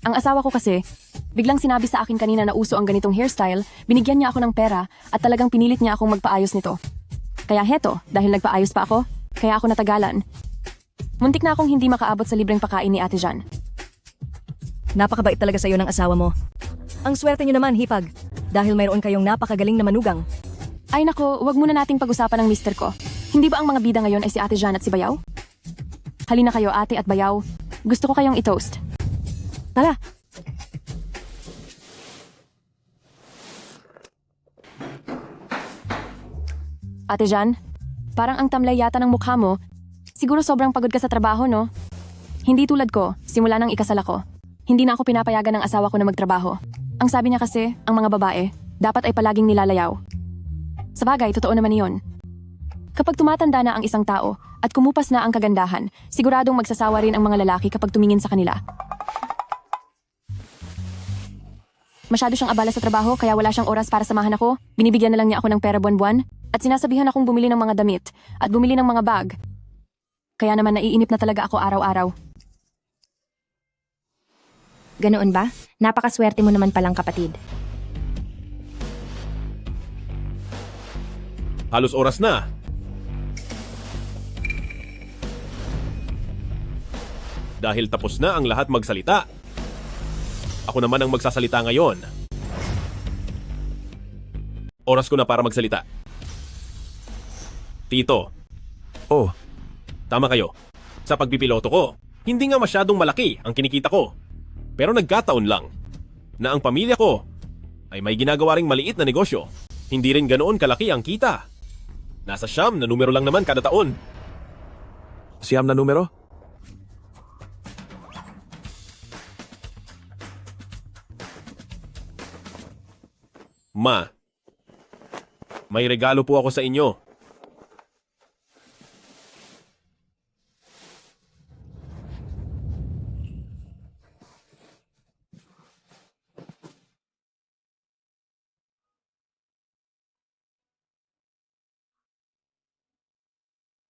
Ang asawa ko kasi, biglang sinabi sa akin kanina na uso ang ganitong hairstyle, binigyan niya ako ng pera at talagang pinilit niya akong magpaayos nito. Kaya heto, dahil nagpaayos pa ako, kaya ako natagalan. Muntik na akong hindi makaabot sa libreng pakain ni Ate Jan. Napakabait talaga sa'yo ng asawa mo. Ang swerte niyo naman, hipag. Dahil mayroon kayong napakagaling na manugang. Ay nako, wag muna nating pag-usapan ng mister ko. Hindi ba ang mga bida ngayon ay si Ate Jan at si Bayaw? Halina kayo, Ate at Bayaw. Gusto ko kayong i-toast. Tara! Ate Jan, parang ang tamlay yata ng mukha mo. Siguro sobrang pagod ka sa trabaho, no? Hindi tulad ko, simula nang ikasal ako. Hindi na ako pinapayagan ng asawa ko na magtrabaho. Ang sabi niya kasi, ang mga babae, dapat ay palaging nilalayaw. Sa bagay, totoo naman iyon. Kapag tumatanda na ang isang tao at kumupas na ang kagandahan, siguradong magsasawa rin ang mga lalaki kapag tumingin sa kanila. Masyado siyang abala sa trabaho kaya wala siyang oras para samahan ako. Binibigyan na lang niya ako ng pera buwan-buwan at sinasabihan akong bumili ng mga damit at bumili ng mga bag. Kaya naman naiinip na talaga ako araw-araw. Ganoon ba? Napakaswerte mo naman palang kapatid. Halos oras na. Dahil tapos na ang lahat magsalita. Ako naman ang magsasalita ngayon. Oras ko na para magsalita. Tito. Oh. Tama kayo. Sa pagpipiloto ko, hindi nga masyadong malaki ang kinikita ko. Pero nagkataon lang na ang pamilya ko ay may ginagawa ring maliit na negosyo. Hindi rin ganoon kalaki ang kita. Nasa 9 na numero lang naman kada taon. 9 na numero? Ma, may regalo po ako sa inyo.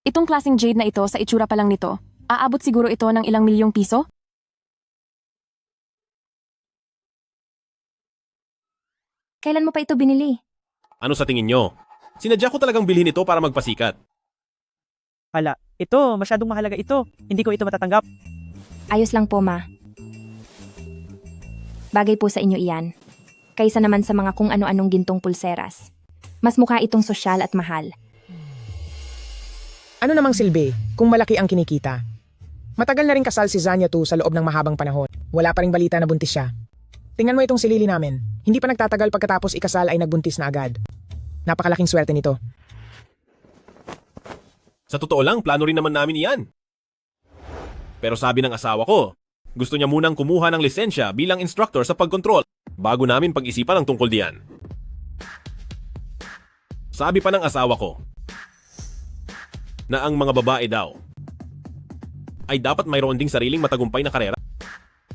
Itong klaseng jade na ito sa itsura pa lang nito, aabot siguro ito ng ilang milyong piso? Kailan mo pa ito binili? Ano sa tingin nyo? Sinadya ko talagang bilhin ito para magpasikat. Hala, ito, masyadong mahalaga ito. Hindi ko ito matatanggap. Ayos lang po, ma. Bagay po sa inyo iyan. Kaysa naman sa mga kung ano-anong gintong pulseras. Mas mukha itong sosyal at mahal. Ano namang silbi kung malaki ang kinikita? Matagal na rin kasal si Zanya 2 sa loob ng mahabang panahon. Wala pa ring balita na buntis siya. Tingnan mo itong si Lily namin. Hindi pa nagtatagal pagkatapos ikasal ay nagbuntis na agad. Napakalaking swerte nito. Sa totoo lang, plano rin naman namin iyan. Pero sabi ng asawa ko, gusto niya munang kumuha ng lisensya bilang instructor sa pagkontrol bago namin pag-isipan ang tungkol diyan. Sabi pa ng asawa ko na ang mga babae daw ay dapat mayroon ding sariling matagumpay na karera.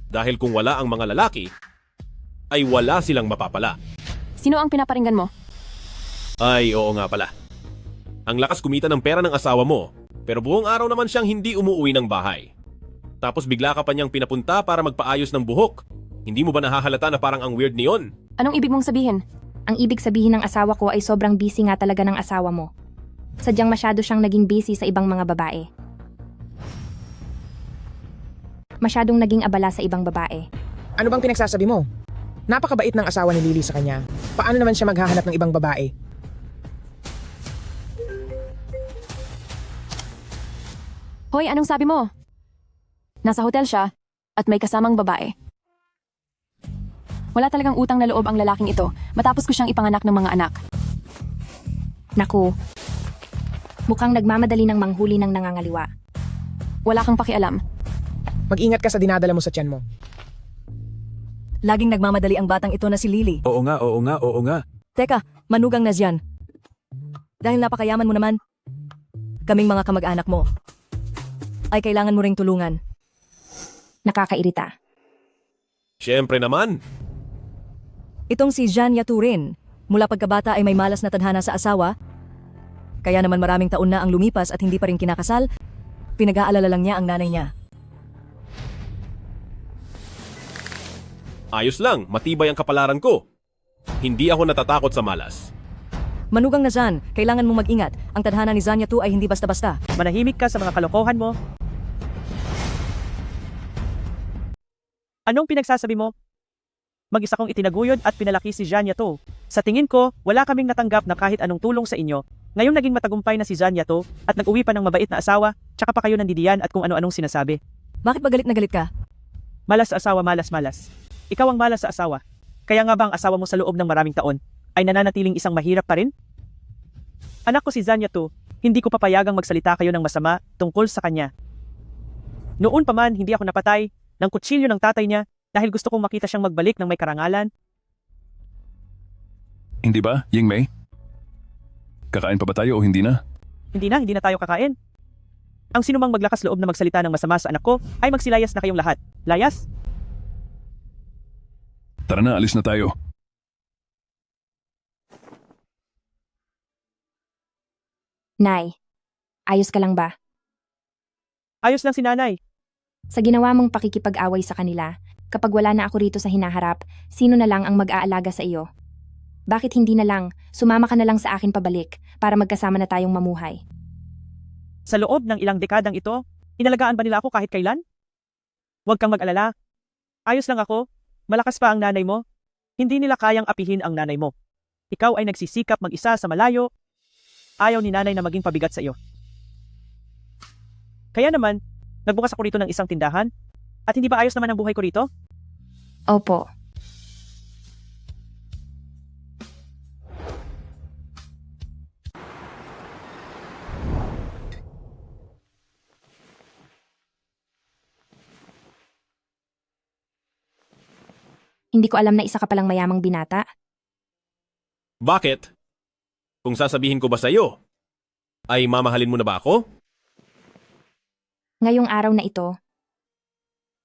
Dahil kung wala ang mga lalaki, ay wala silang mapapala. Sino ang pinaparinggan mo? Ay, oo nga pala. Ang lakas kumita ng pera ng asawa mo, pero buong araw naman siyang hindi umuwi ng bahay. Tapos bigla ka pa niyang pinapunta para magpaayos ng buhok. Hindi mo ba nahahalata na parang ang weird niyon? Anong ibig mong sabihin? Ang ibig sabihin ng asawa ko ay sobrang busy nga talaga ng asawa mo. Sadyang masyado siyang naging busy sa ibang mga babae. Masyadong naging abala sa ibang babae. Ano bang pinagsasabi mo? Napakabait ng asawa ni Lily sa kanya. Paano naman siya maghahanap ng ibang babae? Hoy, anong sabi mo? Nasa hotel siya at may kasamang babae. Wala talagang utang na loob ang lalaking ito matapos ko siyang ipanganak ng mga anak. Naku, mukhang nagmamadali ng manghuli ng nangangaliwa. Wala kang pakialam. Mag-ingat ka sa dinadala mo sa tiyan mo. Laging nagmamadali ang batang ito na si Lily. Oo nga, oo nga, oo nga. Teka, manugang na diyan. Dahil napakayaman mo naman, kaming mga kamag-anak mo, ay kailangan mo ring tulungan. Nakakairita. Siyempre naman. Itong si Janya Turin, mula pagkabata ay may malas na tadhana sa asawa, kaya naman maraming taon na ang lumipas at hindi pa rin kinakasal, pinag-aalala lang niya ang nanay niya. Ayos lang, matibay ang kapalaran ko. Hindi ako natatakot sa malas. Manugang na Jan, kailangan mong mag-ingat. Ang tadhana ni Zanya 2 ay hindi basta-basta. Manahimik ka sa mga kalokohan mo. Anong pinagsasabi mo? Mag-isa kong itinaguyod at pinalaki si Zanya 2. Sa tingin ko, wala kaming natanggap na kahit anong tulong sa inyo. Ngayong naging matagumpay na si Zanya 2 at nag-uwi pa ng mabait na asawa, tsaka pa kayo nandidiyan at kung ano-anong sinasabi. Bakit ba galit na galit ka? Malas sa asawa, malas. Ikaw ang malas sa asawa. Kaya nga ba ang asawa mo sa loob ng maraming taon ay nananatiling isang mahirap pa rin? Anak ko si Zanya 2, hindi ko papayagang magsalita kayo ng masama tungkol sa kanya. Noon pa man hindi ako napatay ng kutsilyo ng tatay niya dahil gusto kong makita siyang magbalik ng may karangalan. Hindi ba, Ying Mei? Kakain pa ba tayo o hindi na? Hindi na tayo kakain. Ang sinumang maglakas loob na magsalita ng masama sa anak ko ay magsilayas na kayong lahat. Layas? Tara na, alis na tayo. Nay, ayos ka lang ba? Ayos lang si nanay. Sa ginawa mong pakikipag-away sa kanila, kapag wala na ako rito sa hinaharap, sino na lang ang mag-aalaga sa iyo? Bakit hindi na lang, sumama ka na lang sa akin pabalik para magkasama na tayong mamuhay? Sa loob ng ilang dekadang ito, inalagaan ba nila ako kahit kailan? Huwag kang mag-alala. Ayos lang ako. Malakas pa ang nanay mo. Hindi nila kayang apihin ang nanay mo. Ikaw ay nagsisikap mag-isa sa malayo. Ayaw ni nanay na maging pabigat sa iyo. Kaya naman, nagbukas ako rito ng isang tindahan. At hindi ba ayos naman ang buhay ko rito? Opo. Hindi ko alam na isa ka palang mayamang binata. Bakit? Kung sasabihin ko ba sa'yo, ay mamahalin mo na ba ako? Ngayong araw na ito,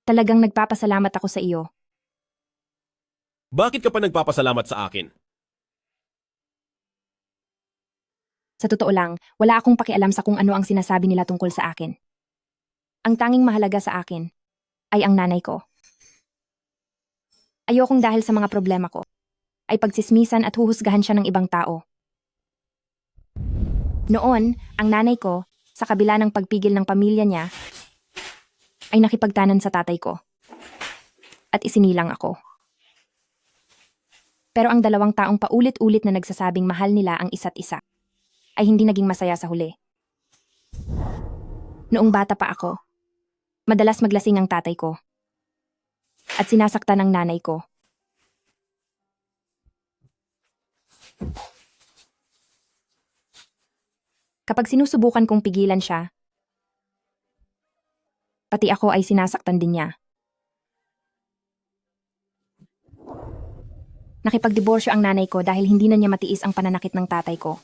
talagang nagpapasalamat ako sa iyo. Bakit ka pa nagpapasalamat sa akin? Sa totoo lang, wala akong pakialam sa kung ano ang sinasabi nila tungkol sa akin. Ang tanging mahalaga sa akin ay ang nanay ko. Ayokong dahil sa mga problema ko, ay pagsismisan at huhusgahan siya ng ibang tao. Noon, ang nanay ko, sa kabila ng pagpigil ng pamilya niya, ay nakipagtanan sa tatay ko. At isinilang ako. Pero ang dalawang taong paulit-ulit na nagsasabing mahal nila ang isa't isa, ay hindi naging masaya sa huli. Noong bata pa ako, madalas maglasing ang tatay ko. At sinasaktan ng nanay ko. Kapag sinusubukan kong pigilan siya, pati ako ay sinasaktan din niya. Nakipagdiborsyo ang nanay ko dahil hindi na niya matiis ang pananakit ng tatay ko.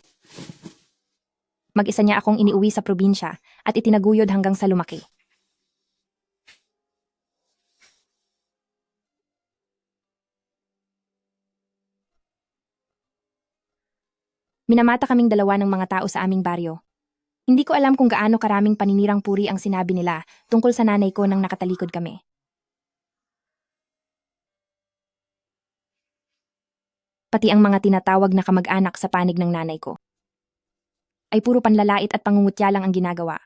Mag-isa niya akong iniuwi sa probinsya at itinaguyod hanggang sa lumaki. Minamata kaming dalawa ng mga tao sa aming baryo. Hindi ko alam kung gaano karaming paninirang puri ang sinabi nila tungkol sa nanay ko nang nakatalikod kami. Pati ang mga tinatawag na kamag-anak sa panig ng nanay ko ay puro panlalait at pangungutya lang ang ginagawa.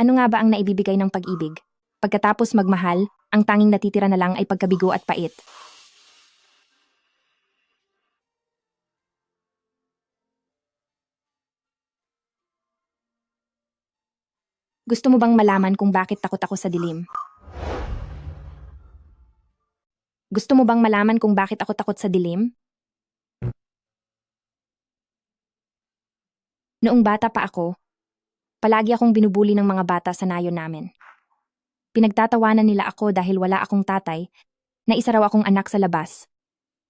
Ano nga ba ang naibibigay ng pag-ibig? Pagkatapos magmahal, ang tanging natitira na lang ay pagkabigo at pait. Gusto mo bang malaman kung bakit takot ako sa dilim? Gusto mo bang malaman kung bakit ako takot sa dilim? Noong bata pa ako, Palagi akong binubuli ng mga bata sa nayon namin. Pinagtatawanan nila ako dahil wala akong tatay, na isa raw akong anak sa labas.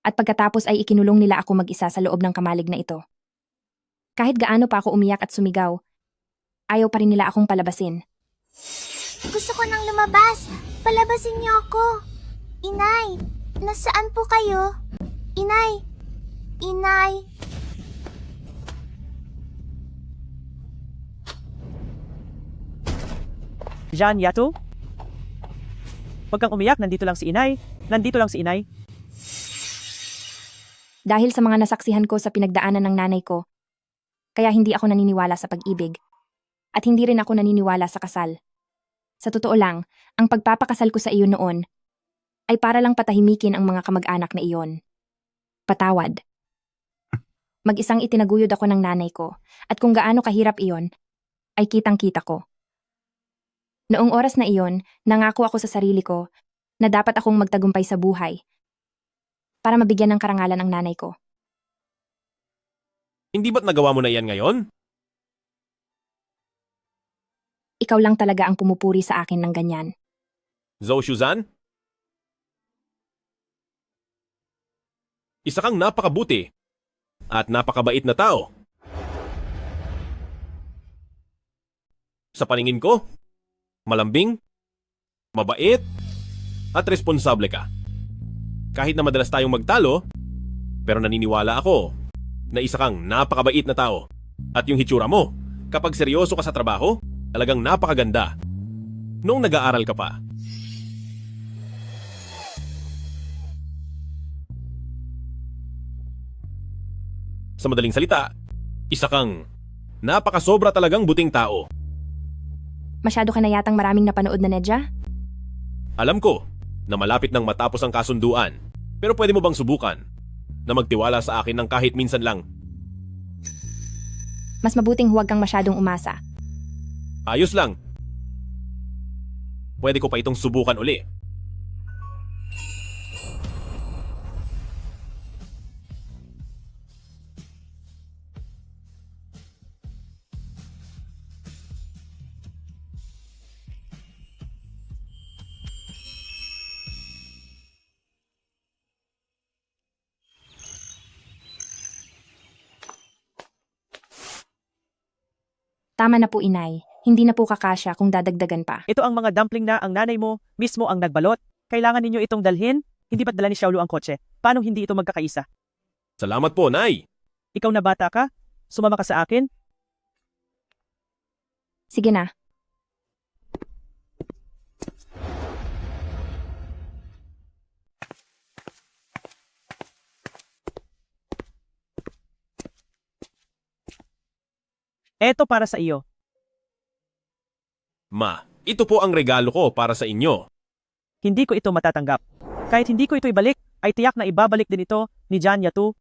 At pagkatapos ay ikinulong nila ako mag-isa sa loob ng kamalig na ito. Kahit gaano pa ako umiyak at sumigaw, ayaw pa rin nila akong palabasin. Gusto ko nang lumabas. Palabasin niyo ako. Inay, nasaan po kayo? Inay! Inay! Zanyatu? Huwag kang umiyak, nandito lang si Inay. Nandito lang si Inay. Dahil sa mga nasaksihan ko sa pinagdaanan ng nanay ko, kaya hindi ako naniniwala sa pag-ibig. At hindi rin ako naniniwala sa kasal. Sa totoo lang, ang pagpapakasal ko sa iyo noon ay para lang patahimikin ang mga kamag-anak na iyon. Patawad. Mag-isang itinaguyod ako ng nanay ko at kung gaano kahirap iyon, ay kitang-kita ko. Noong oras na iyon, nangako ako sa sarili ko na dapat akong magtagumpay sa buhay para mabigyan ng karangalan ang nanay ko. Hindi ba't nagawa mo na yan ngayon? Ikaw lang talaga ang pumupuri sa akin ng ganyan. Zhou Shuzhan? Isa kang napakabuti at napakabait na tao. Sa paningin ko, malambing, mabait, at responsable ka. Kahit na madalas tayong magtalo, pero naniniwala ako na isa kang napakabait na tao. At yung hitsura mo, kapag seryoso ka sa trabaho, talagang napakaganda. Noong nag-aaral ka pa. Sa madaling salita, isa kang napakasobra talagang buting tao. Masyado ka na yatang maraming napanood na Nedya? Alam ko na malapit nang matapos ang kasunduan, pero pwede mo bang subukan na magtiwala sa akin ng kahit minsan lang? Mas mabuting huwag kang masyadong umasa. Ayos lang. Pwede ko pa itong subukan uli. Tama na po inay, hindi na po kakasya kung dadagdagan pa. Ito ang mga dumpling na ang nanay mo mismo ang nagbalot. Kailangan ninyo itong dalhin. Hindi ba't dala ni Xiaolu ang kotse? Paano hindi ito magkakaisa? Salamat po, Nay. Ikaw na bata ka? Sumama ka sa akin? Sige na. Eto para sa iyo. Ma, ito po ang regalo ko para sa inyo. Hindi ko ito matatanggap. Kahit hindi ko ito ibalik, ay tiyak na ibabalik din ito ni Zanyatu.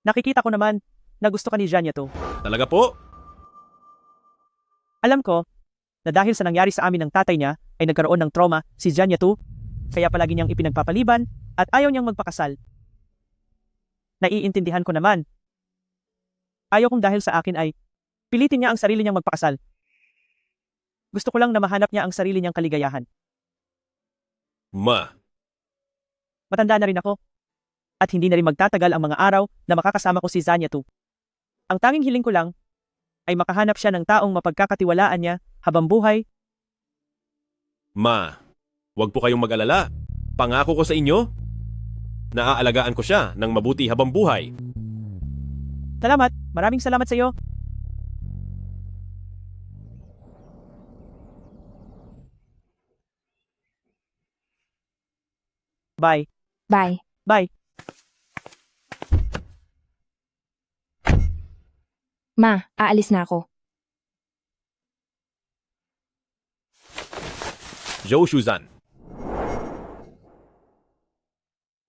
Nakikita ko naman na gusto ka ni Zanyatu. Talaga po? Alam ko na dahil sa nangyari sa amin ng tatay niya ay nagkaroon ng trauma si Zanyatu, kaya palagi niyang ipinagpapaliban at ayaw niyang magpakasal. Naiintindihan ko naman. Ayaw kong dahil sa akin ay pilitin niya ang sarili niyang magpakasal. Gusto ko lang na mahanap niya ang sarili niyang kaligayahan. Ma. Matanda na rin ako. At hindi na rin magtatagal ang mga araw na makakasama ko si Zanyatu. Ang tanging hiling ko lang ay makahanap siya ng taong mapagkakatiwalaan niya habang buhay. Ma, huwag po kayong mag-alala. Pangako ko sa inyo, naaalagaan ko siya ng mabuti habang buhay. Salamat. Maraming salamat sa iyo. Bye. Bye. Bye. Ma, aalis na ako. Zhou Shuzhan.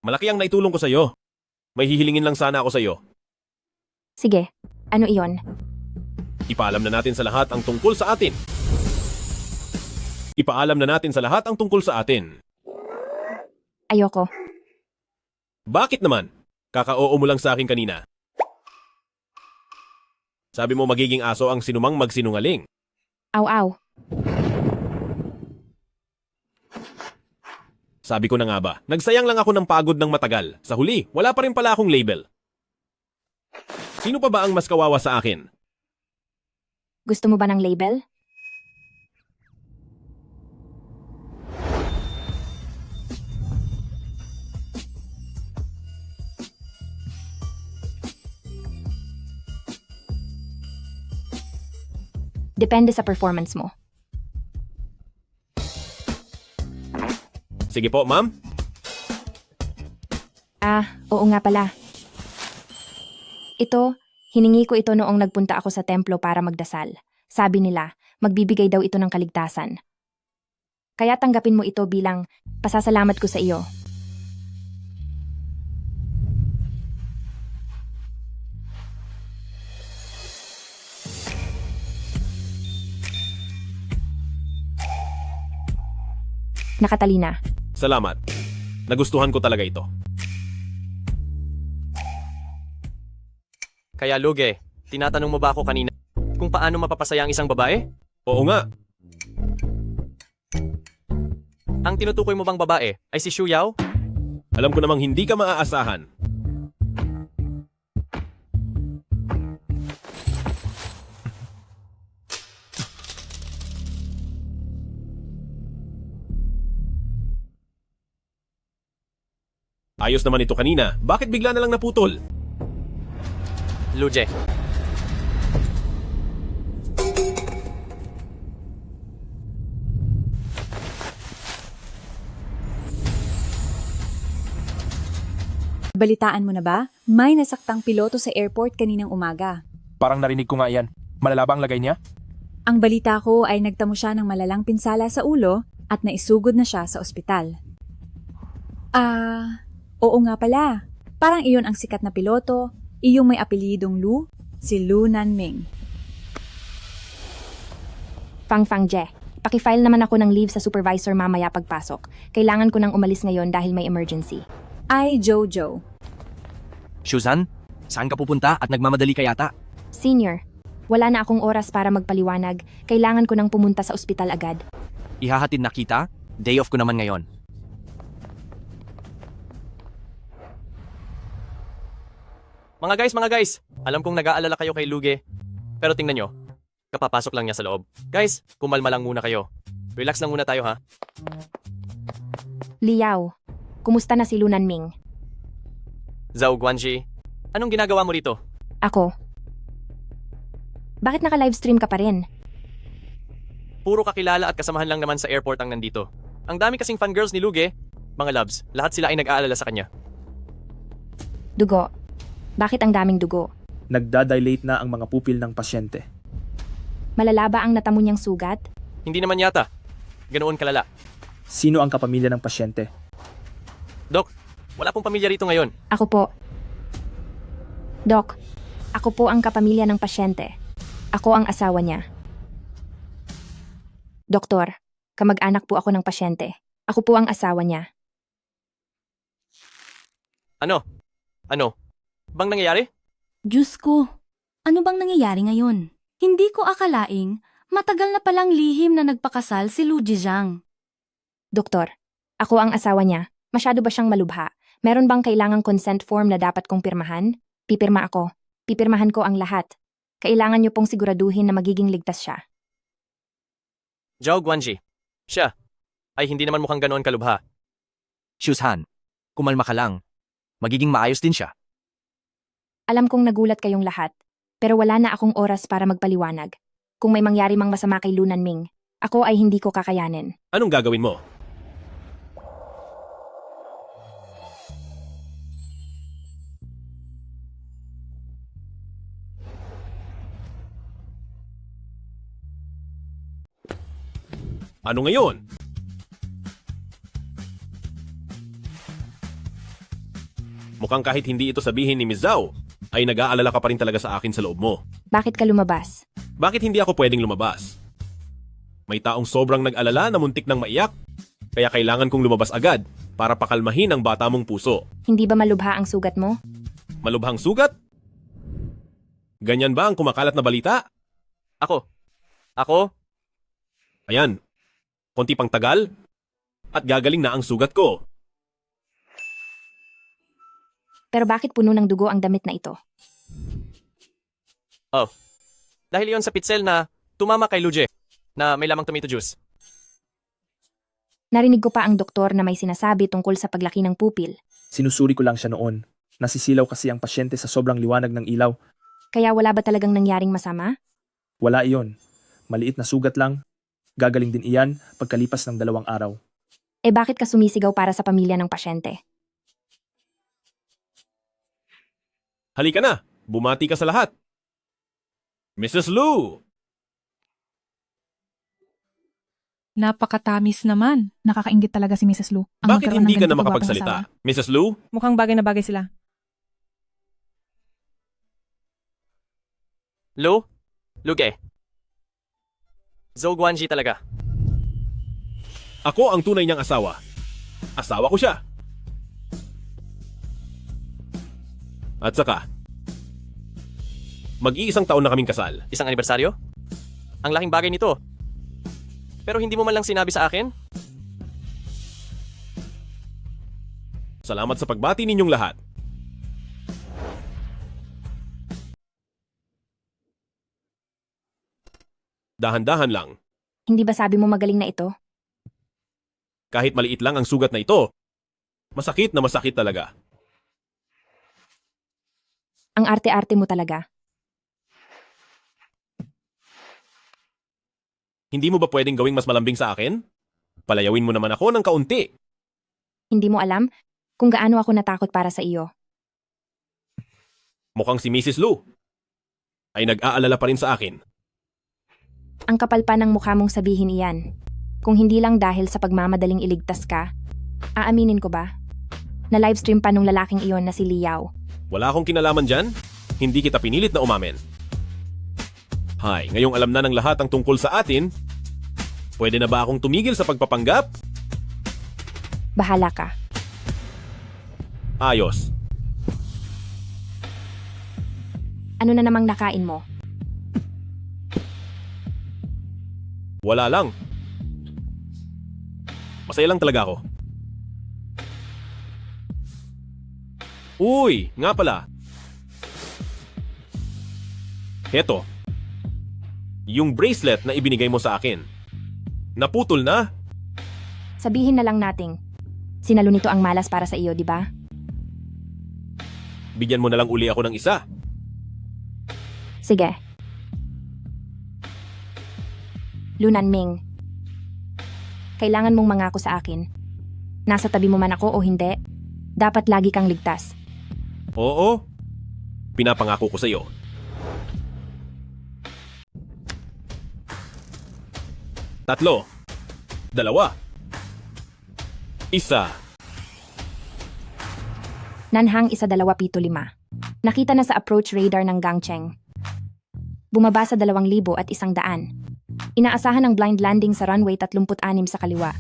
Malaki ang naitulong ko sa iyo. May hihilingin lang sana ako sa iyo. Sige, ano iyon? Ipaalam na natin sa lahat ang tungkol sa atin. Ipaalam na natin sa lahat ang tungkol sa atin. Ayoko. Bakit naman? Kaka-oo mo lang sa akin kanina. Sabi mo magiging aso ang sinumang magsinungaling. Aw-aw. Sabi ko na nga ba, nagsayang lang ako ng pagod ng matagal. Sa huli, wala pa rin pala akong label. Sino pa ba ang mas kawawa sa akin? Gusto mo ba ng label? Depende sa performance mo. Sige po, ma'am. Oo nga pala. Ito, hiningi ko ito noong nagpunta ako sa templo para magdasal. Sabi nila, magbibigay daw ito ng kaligtasan. Kaya tanggapin mo ito bilang pasasalamat ko sa iyo. Nakatalina. Salamat. Nagustuhan ko talaga ito. Kaya Luge, tinatanong mo ba ako kanina kung paano mapapasaya ang isang babae? Oo nga. Ang tinutukoy mo bang babae ay si Xu Yao? Alam ko namang hindi ka maaasahan. Ayos naman ito kanina. Bakit bigla na lang naputol? Luje. Balitaan mo na ba? May nasaktang piloto sa airport kaninang umaga. Parang narinig ko nga yan. Malala ba ang lagay niya? Ang balita ko ay nagtamo siya ng malalang pinsala sa ulo at naisugod na siya sa ospital. Oo nga pala. Parang iyon ang sikat na piloto, iyong may apelidong Lu, si Lu Nanming. Fang Je, paki-file naman ako ng leave sa supervisor mamaya pagpasok. Kailangan ko nang umalis ngayon dahil may emergency. Ay, Jojo. Shuzan, saan ka pupunta at nagmamadali ka yata? Senior, wala na akong oras para magpaliwanag. Kailangan ko nang pumunta sa ospital agad. Ihahatid na kita? Day off ko naman ngayon. Mga guys, alam kong nag-aalala kayo kay Luge. Pero tingnan nyo, kapapasok lang niya sa loob. Guys, kumalma lang muna kayo. Relax lang muna tayo ha. Liao, kumusta na si Lu Nanming? Zhao Guanji, anong ginagawa mo rito? Ako. Bakit naka-livestream ka pa rin? Puro kakilala at kasamahan lang naman sa airport ang nandito. Ang dami kasing fangirls ni Luge. Mga loves, lahat sila ay nag-aalala sa kanya. Dugo. Bakit ang daming dugo? Nagdadilate na ang mga pupil ng pasyente. Malala ba ang natamo niyang sugat? Hindi naman yata. Ganoon kalala. Sino ang kapamilya ng pasyente? Dok, wala pong pamilya rito ngayon. Ako po. Doc, ako po ang kapamilya ng pasyente. Ako ang asawa niya. Doktor, kamag-anak po ako ng pasyente. Ako po ang asawa niya. Ano? Bang nangyayari? Diyos ko, ano bang nangyayari ngayon? Hindi ko akalaing matagal na palang lihim na nagpakasal si Lu Jizhang. Doktor, ako ang asawa niya. Masyado ba siyang malubha? Meron bang kailangang consent form na dapat kong pirmahan? Pipirma ako. Pipirmahan ko ang lahat. Kailangan niyo pong siguraduhin na magiging ligtas siya. Zhao Guanji, siya ay hindi naman mukhang ganoon kalubha. Shuzhan, kumalma ka lang. Magiging maayos din siya. Alam kong nagulat kayong lahat, pero wala na akong oras para magpaliwanag. Kung may mangyari mang masama kay Lu Nanming, ako ay hindi ko kakayanin. Anong gagawin mo? Ano ngayon? Mukhang kahit hindi ito sabihin ni Ms. Zhao, ay nag-aalala ka pa rin talaga sa akin sa loob mo. Bakit ka lumabas? Bakit hindi ako pwedeng lumabas? May taong sobrang nag-alala na muntik nang maiyak, kaya kailangan kong lumabas agad para pakalmahin ang bata mong puso. Hindi ba malubha ang sugat mo? Malubhang sugat? Ganyan ba ang kumakalat na balita? Ako? Ayan, konti pang tagal at gagaling na ang sugat ko. Pero bakit puno ng dugo ang damit na ito? Oh. Dahil yon sa pitsel na tumama kay Luge na may lamang tomato juice. Narinig ko pa ang doktor na may sinasabi tungkol sa paglaki ng pupil. Sinusuri ko lang siya noon. Nasisilaw kasi ang pasyente sa sobrang liwanag ng ilaw. Kaya wala ba talagang nangyaring masama? Wala iyon. Maliit na sugat lang. Gagaling din iyan pagkalipas ng 2 araw. Eh bakit ka sumisigaw para sa pamilya ng pasyente? Halika na, bumati ka sa lahat. Mrs. Lu! Napakatamis naman. Nakakaingit talaga si Mrs. Lu. Ang Bakit magkaroon hindi ng ka na ganito kagwapong makapagsalita? asawa. Mrs. Lu? Mukhang bagay na bagay sila. Luge. Zhou Guanji talaga. Ako ang tunay niyang asawa. Asawa ko siya. At saka, mag-iisang taon na kaming kasal. Isang anibersaryo? Ang laking bagay nito. Pero hindi mo man lang sinabi sa akin? Salamat sa pagbati ninyong lahat. Dahan-dahan lang. Hindi ba sabi mo magaling na ito? Kahit maliit lang ang sugat na ito, masakit na masakit talaga. Ang arte-arte mo talaga. Hindi mo ba pwedeng gawing mas malambing sa akin? Palayawin mo naman ako ng kaunti. Hindi mo alam kung gaano ako natakot para sa iyo. Mukhang si Mrs. Lu ay nag-aalala pa rin sa akin. Ang kapal pa ng mukha mong sabihin iyan. Kung hindi lang dahil sa pagmamadaling iligtas ka, aaminin ko ba? Na livestream pa nung lalaking iyon na si Liao. Wala akong kinalaman dyan. Hindi kita pinilit na umamin. Hay, ngayong alam na ng lahat ang tungkol sa atin, pwede na ba akong tumigil sa pagpapanggap? Bahala ka. Ayos. Ano na namang nakain mo? Wala lang. Masaya lang talaga ako. Uy, nga pala. Heto. Yung bracelet na ibinigay mo sa akin. Naputol na. Sabihin na lang nating, sinalo nito ang malas para sa iyo, di ba? Bigyan mo na lang uli ako ng isa. Sige. Lunan Ming. Kailangan mong mangako sa akin. Nasa tabi mo man ako o hindi, dapat lagi kang ligtas. Oo. Pinapangako ko sa iyo. Tatlo. 2. 1. Nanhang 1-2-5. Nakita na sa approach radar ng Gangcheng. Bumaba sa 2,100. Inaasahan ang blind landing sa runway 36 sa kaliwa.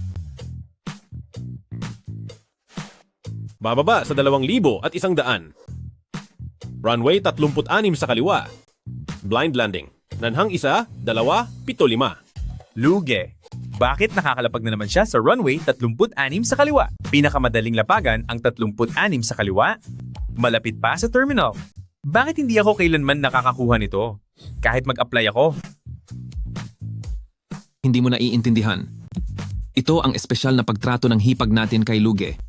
Bababa sa 2,100. Runway 36 sa kaliwa. Blind landing. Nanhang 1-2-7-5. Luge, bakit nakakalapag na naman siya sa runway 36 sa kaliwa? Pinakamadaling lapagan ang 36 sa kaliwa? Malapit pa sa terminal. Bakit hindi ako kailanman nakakakuha nito? Kahit mag-apply ako. Hindi mo naiintindihan. Ito ang espesyal na pagtrato ng hipag natin kay Luge.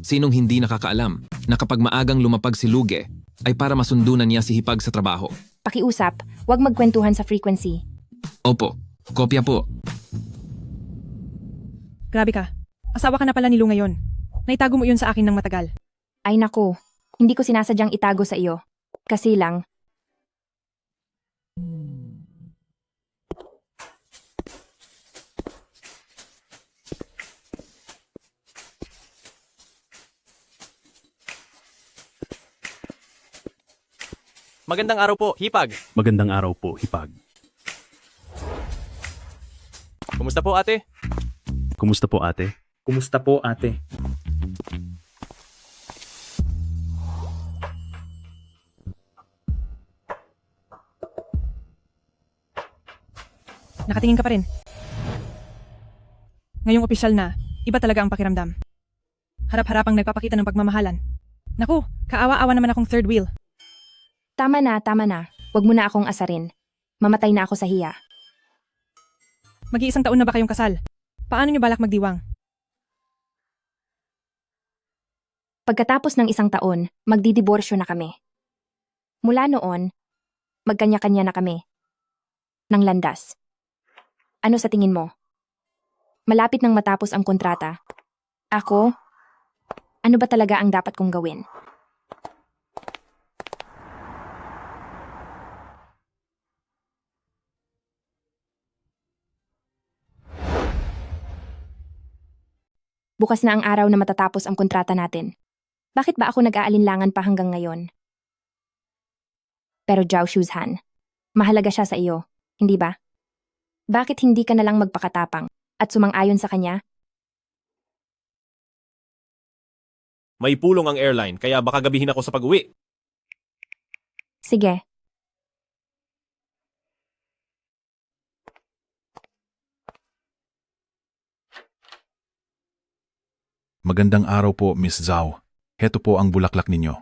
Sinong hindi nakakaalam na kapag maagang lumapag si Luge, ay para masundunan niya si hipag sa trabaho. Pakiusap, huwag magkwentuhan sa frequency. Opo, kopya po. Grabe ka. Asawa ka na pala ni Lu ngayon. Naitago mo yun sa akin ng matagal. Ay naku, hindi ko sinasadyang itago sa iyo. Kasi lang, Magandang araw po, hipag. Magandang araw po, hipag. Kumusta po, ate? Kumusta po, ate? Kumusta po, ate? Nakatingin ka pa rin. Ngayong opisyal na, iba talaga ang pakiramdam. Harap-harapang nagpapakita ng pagmamahalan. Naku, kaawa-awa naman akong third wheel. Tama na, tama na. Huwag mo na akong asarin. Mamatay na ako sa hiya. Mag-iisang taon na ba kayong kasal? Paano niyo balak magdiwang? Pagkatapos ng 1 taon, magdidiborsyo na kami. Mula noon, magkanya-kanya na kami. Nang landas. Ano sa tingin mo? Malapit nang matapos ang kontrata. Ako? Ano ba talaga ang dapat kong gawin? Bukas na ang araw na matatapos ang kontrata natin. Bakit ba ako nag-aalinlangan pa hanggang ngayon? Pero Zhao Shuzhan, mahalaga siya sa iyo, hindi ba? Bakit hindi ka nalang magpakatapang at sumang-ayon sa kanya? May pulong ang airline, kaya baka gabihin ako sa pag-uwi. Sige. Magandang araw po, Miss Zhao. Heto po ang bulaklak ninyo.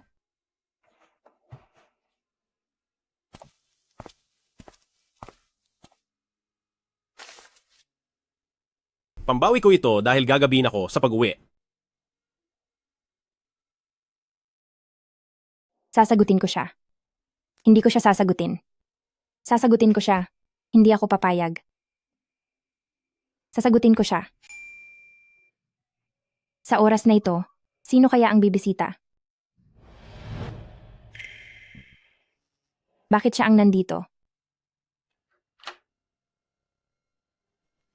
Pambawi ko ito dahil gagabihin ako sa pag-uwi. Sasagutin ko siya. Hindi ko siya sasagutin. Sasagutin ko siya. Hindi ako papayag. Sasagutin ko siya. Sa oras na ito, sino kaya ang bibisita? Bakit siya ang nandito?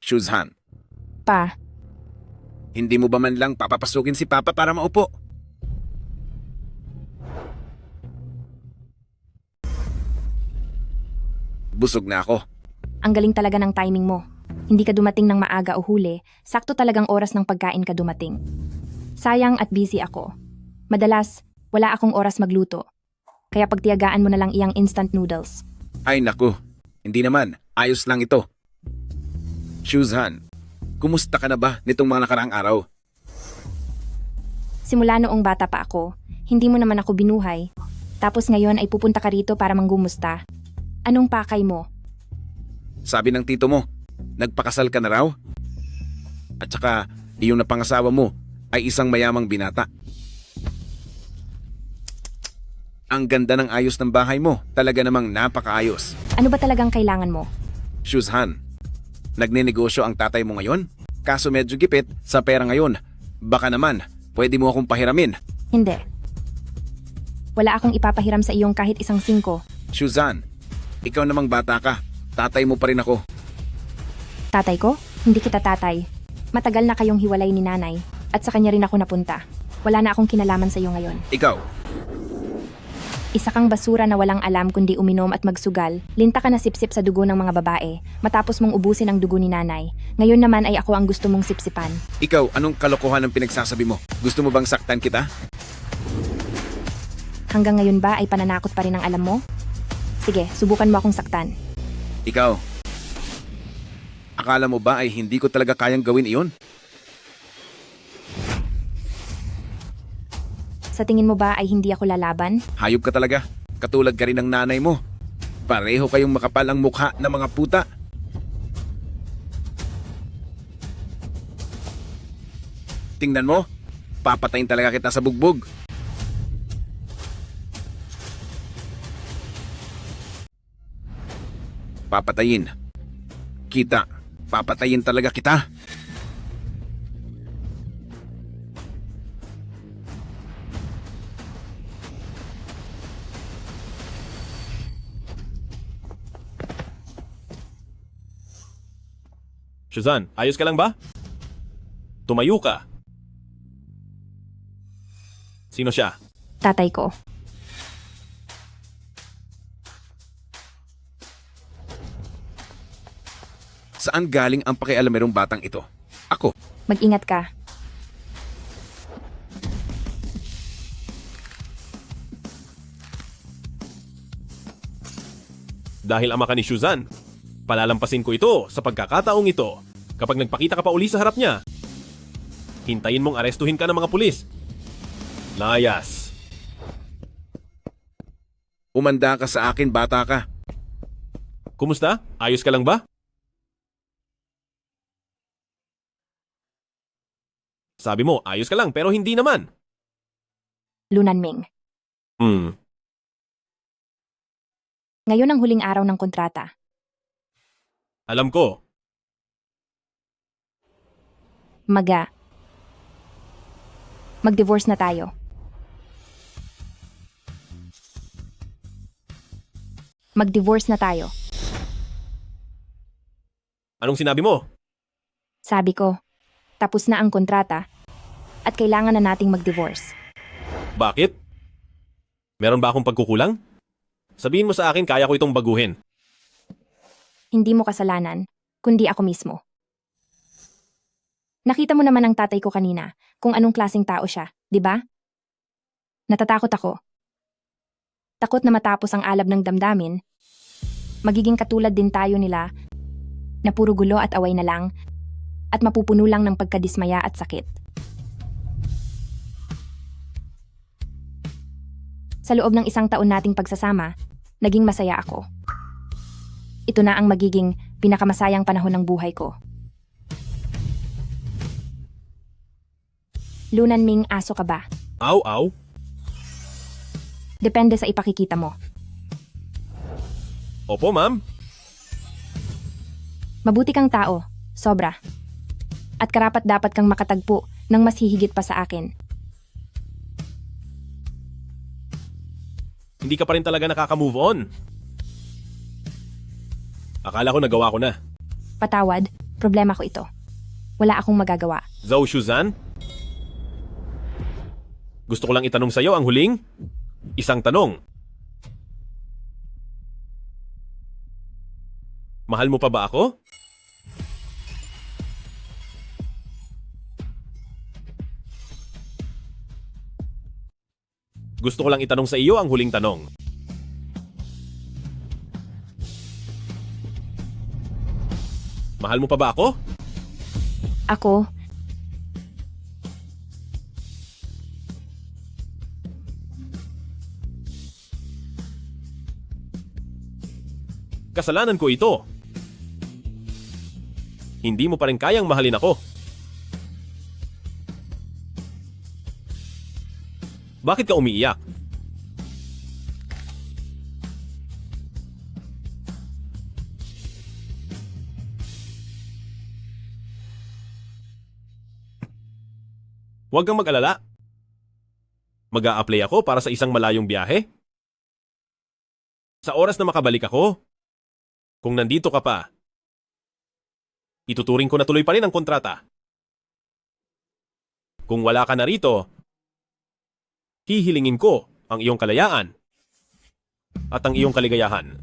Shuzhan, Pa, hindi mo ba man lang papapasukin si Papa para maupo? Busog na ako. ang galing talaga ng timing mo. Hindi ka dumating ng maaga o huli, sakto talagang oras ng pagkain ka dumating. Sayang at busy ako. Madalas, wala akong oras magluto. Kaya pagtiyagaan mo na lang iyang instant noodles. Ay naku, hindi naman. Ayos lang ito. Shuzhan, kumusta ka na ba nitong mga nakaraang araw? Simula noong bata pa ako, hindi mo naman ako binuhay. Tapos ngayon ay pupunta ka rito para manggumusta. Anong pakay mo? Sabi ng tito mo, nagpakasal ka na raw? At saka, iyong napangasawa mo ay isang mayamang binata. Ang ganda ng ayos ng bahay mo, talaga namang napakaayos. Ano ba talagang kailangan mo? Shuzhan, nagnenegosyo ang tatay mo ngayon? Kaso medyo gipit sa pera ngayon. Baka naman, pwede mo akong pahiramin. Hindi. Wala akong ipapahiram sa iyong kahit isang 5. Shuzhan, ikaw namang bata ka. Tatay mo pa rin ako. Tatay ko? Hindi kita tatay. Matagal na kayong hiwalay ni nanay at sa kanya rin ako napunta. Wala na akong kinalaman sa iyo ngayon. Ikaw? Isa kang basura na walang alam kundi uminom at magsugal. Linta ka na sipsip sa dugo ng mga babae matapos mong ubusin ang dugo ni nanay. Ngayon naman ay ako ang gusto mong sipsipan. Ikaw, anong kalokohan ang pinagsasabi mo? Gusto mo bang saktan kita? Hanggang ngayon ba ay pananakot pa rin ang alam mo? Sige, subukan mo akong saktan. Ikaw, akala mo ba ay hindi ko talaga kayang gawin iyon? Sa tingin mo ba ay hindi ako lalaban? Hayop ka talaga. Katulad ka rin ng nanay mo. Pareho kayong makapal ang mukha ng mga puta. Tingnan mo, papatayin talaga kita sa bugbog. Papatayin. Kita, papatayin talaga kita. Shuzhan, ayos ka lang ba? Tumayo ka. Sino siya? Tatay ko. Saan galing ang pakialamerong batang ito? Ako. Mag-ingat ka. Dahil ama ka ni Shuzhan, Palalampasin ko ito sa pagkakataong ito. Kapag nagpakita ka pa uli sa harap niya, hintayin mong arestuhin ka ng mga pulis. Layas. Umanda ka sa akin, bata ka. Kumusta? Ayos ka lang ba? Sabi mo, ayos ka lang pero hindi naman. Lunanming. Ngayon ang huling araw ng kontrata. Alam ko. Maga. Mag-divorce na tayo. Mag-divorce na tayo. Anong sinabi mo? Sabi ko, tapos na ang kontrata at kailangan na nating mag-divorce. Bakit? Meron ba akong pagkukulang? Sabihin mo sa akin kaya ko itong baguhin. Hindi mo kasalanan, kundi ako mismo. Nakita mo naman ang tatay ko kanina kung anong klaseng tao siya, di ba? Natatakot ako. Takot na matapos ang alab ng damdamin, magiging katulad din tayo nila na puro gulo at away na lang at mapupuno lang ng pagkadismaya at sakit. Sa loob ng 1 taon nating pagsasama, naging masaya ako. Ito na ang magiging pinakamasayang panahon ng buhay ko. Lunanming, aso ka ba? Aw. Depende sa ipakikita mo. Opo, ma'am. Mabuti kang tao, sobra. At karapat dapat kang makatagpo ng mas hihigit pa sa akin. Hindi ka pa rin talaga nakaka-move on. Akala ko nagawa ko na. Patawad, problema ko ito. Wala akong magagawa. Zhou Shuzhan? Gusto ko lang itanong sa'yo ang huling isang tanong. Mahal mo pa ba ako? Gusto ko lang itanong sa iyo ang huling tanong. Mahal mo pa ba ako? Ako? Kasalanan ko ito. Hindi mo pa rin kayang mahalin ako. Bakit ka umiiyak? Huwag kang mag-alala. Mag-a-apply ako para sa isang malayong biyahe. Sa oras na makabalik ako, kung nandito ka pa, ituturing ko na tuloy pa rin ang kontrata. Kung wala ka na rito, hihilingin ko ang iyong kalayaan at ang iyong kaligayahan.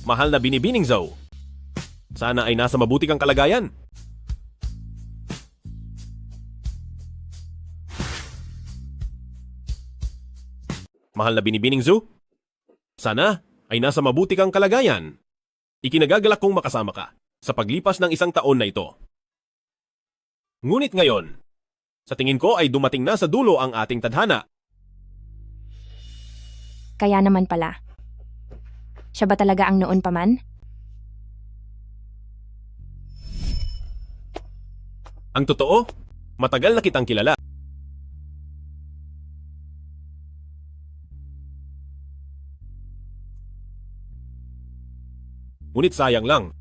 Mahal na binibining Zoe. Sana ay nasa mabuti kang kalagayan. Mahal na binibining Zoe. Sana ay nasa mabuti kang kalagayan. Ikinagagalak kong makasama ka sa paglipas ng isang taon na ito. Ngunit ngayon, sa tingin ko ay dumating na sa dulo ang ating tadhana. Kaya naman pala. Siya ba talaga ang noon pa man? Ang totoo, matagal na kitang kilala. Ngunit sayang lang,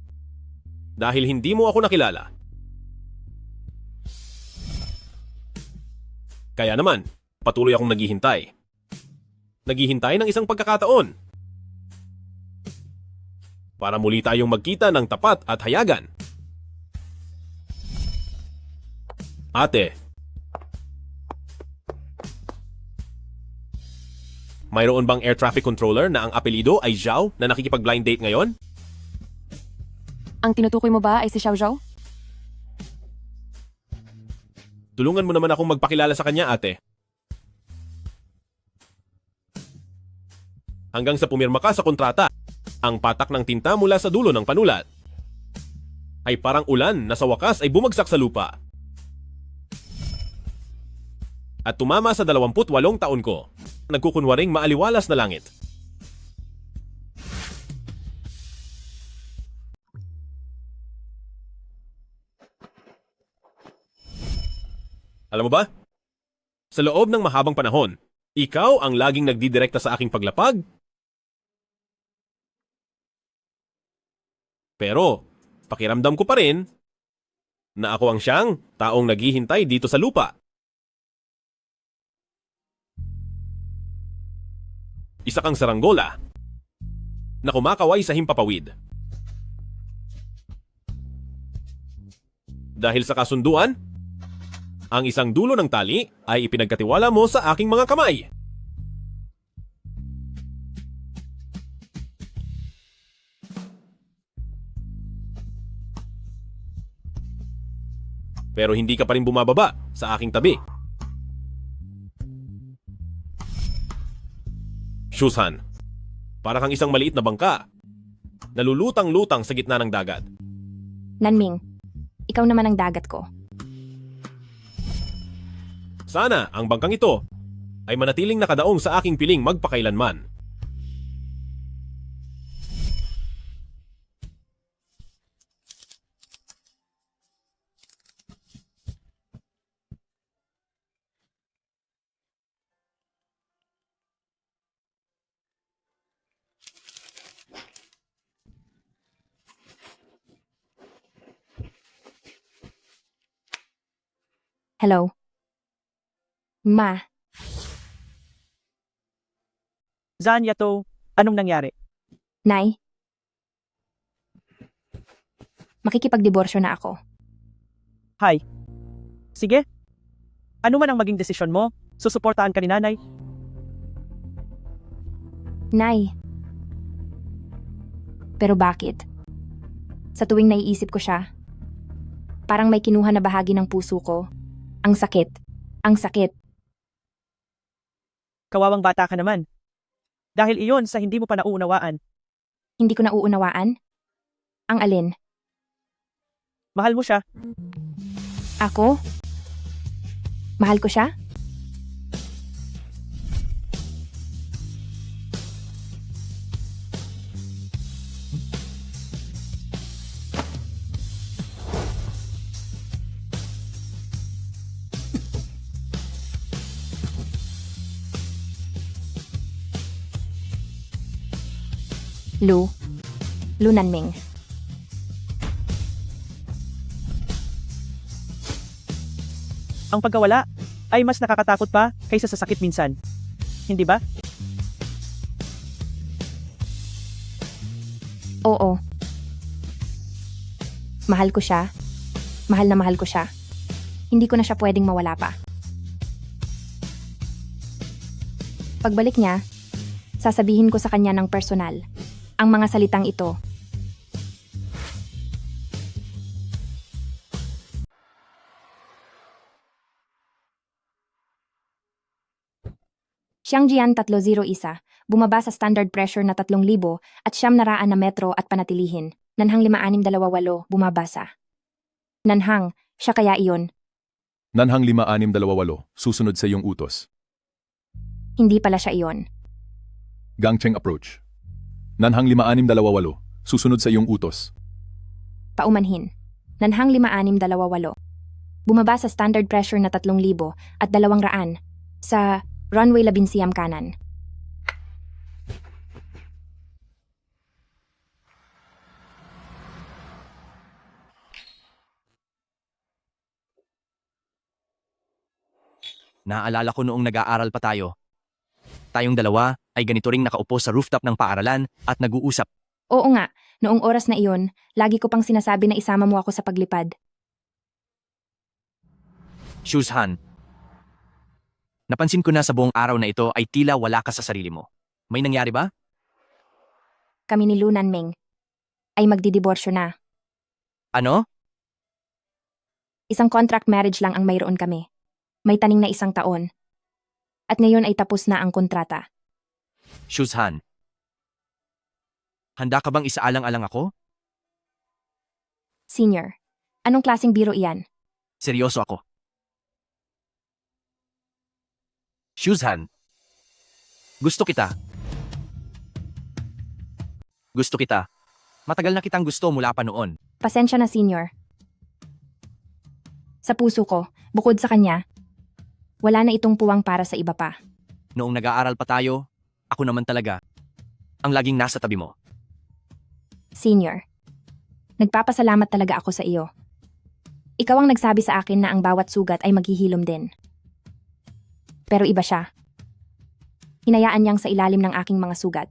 dahil hindi mo ako nakilala. Kaya naman, patuloy akong naghihintay. Naghihintay ng isang pagkakataon para muli tayong magkita ng tapat at hayagan. Ate, mayroon bang air traffic controller na ang apelido ay Zhao na nakikipag-blind date ngayon? Ang tinutukoy mo ba ay si Xiao Zhao? Tulungan mo naman akong magpakilala sa kanya, ate. Hanggang sa pumirma ka sa kontrata, ang patak ng tinta mula sa dulo ng panulat ay parang ulan na sa wakas ay bumagsak sa lupa. At tumama sa 28 taon ko, nagkukunwaring maaliwalas na langit. Alam mo ba? Sa loob ng mahabang panahon, ikaw ang laging nagdidirekta sa aking paglapag. Pero, pakiramdam ko pa rin na ako ang siyang taong naghihintay dito sa lupa. Isa kang saranggola na kumakaway sa himpapawid. Dahil sa kasunduan, ang isang dulo ng tali ay ipinagkatiwala mo sa aking mga kamay. Pero hindi ka pa rin bumababa sa aking tabi. Shuzhan, para kang isang maliit na bangka, nalulutang-lutang sa gitna ng dagat. Nanming, ikaw naman ang dagat ko. Sana ang bangkang ito ay manatiling nakadaong sa aking piling magpakailanman. Hello? Ma, Zanyato, anong nangyari? Nay? Makikipagdiborsyo na ako. Hi. Sige. Ano man ang maging desisyon mo, susuportahan ka ni nanay. Nay. Pero bakit? Sa tuwing naiisip ko siya, parang may kinuha na bahagi ng puso ko. Ang sakit. Ang sakit. Kawawang bata ka naman. Dahil iyon sa hindi mo pa nauunawaan. Hindi ko nauunawaan? Ang alin? Mahal mo siya. Ako? Mahal ko siya? Lu Nanming. Ang pagkawala ay mas nakakatakot pa kaysa sa sakit minsan. Hindi ba? Oo. Mahal ko siya. Mahal na mahal ko siya. Hindi ko na siya pwedeng mawala pa. Pagbalik niya, sasabihin ko sa kanya ng personal ang mga salitang ito. Xiangjian 301, bumaba sa standard pressure na 3,000 at 900 na metro at panatilihin. Nanhang 5628, bumaba sa. Nanhang, siya kaya iyon. Nanhang 5628, susunod sa iyong utos. Hindi pala siya iyon. Gangcheng approach. Nanhang 5628, susunod sa iyong utos. Paumanhin. Nanhang 5628. Bumaba sa standard pressure na 3,000 at 200 sa runway 11 kanan. Naaalala ko noong nag-aaral pa tayo. Tayong dalawa ay ganito ring nakaupo sa rooftop ng paaralan at nag-uusap. Oo nga, noong oras na iyon, lagi ko pang sinasabi na isama mo ako sa paglipad. Shuzhan, napansin ko na sa buong araw na ito ay tila wala ka sa sarili mo. May nangyari ba? Kami ni Lunan Ming ay magdidiborsyo na. Ano? Isang contract marriage lang ang mayroon kami. May taning na 1 taon. At ngayon ay tapos na ang kontrata. Shuzhan, handa ka bang isaalang-alang ako? Senior, anong klaseng biro iyan? Seryoso ako. Shuzhan, gusto kita. Gusto kita. Matagal na kitang gusto mula pa noon. Pasensya na, senior. Sa puso ko, bukod sa kanya, wala na itong puwang para sa iba pa. Noong nag-aaral pa tayo, ako naman talaga ang laging nasa tabi mo. Senior, nagpapasalamat talaga ako sa iyo. Ikaw ang nagsabi sa akin na ang bawat sugat ay maghihilom din. Pero iba siya. Hinayaan niyang sa ilalim ng aking mga sugat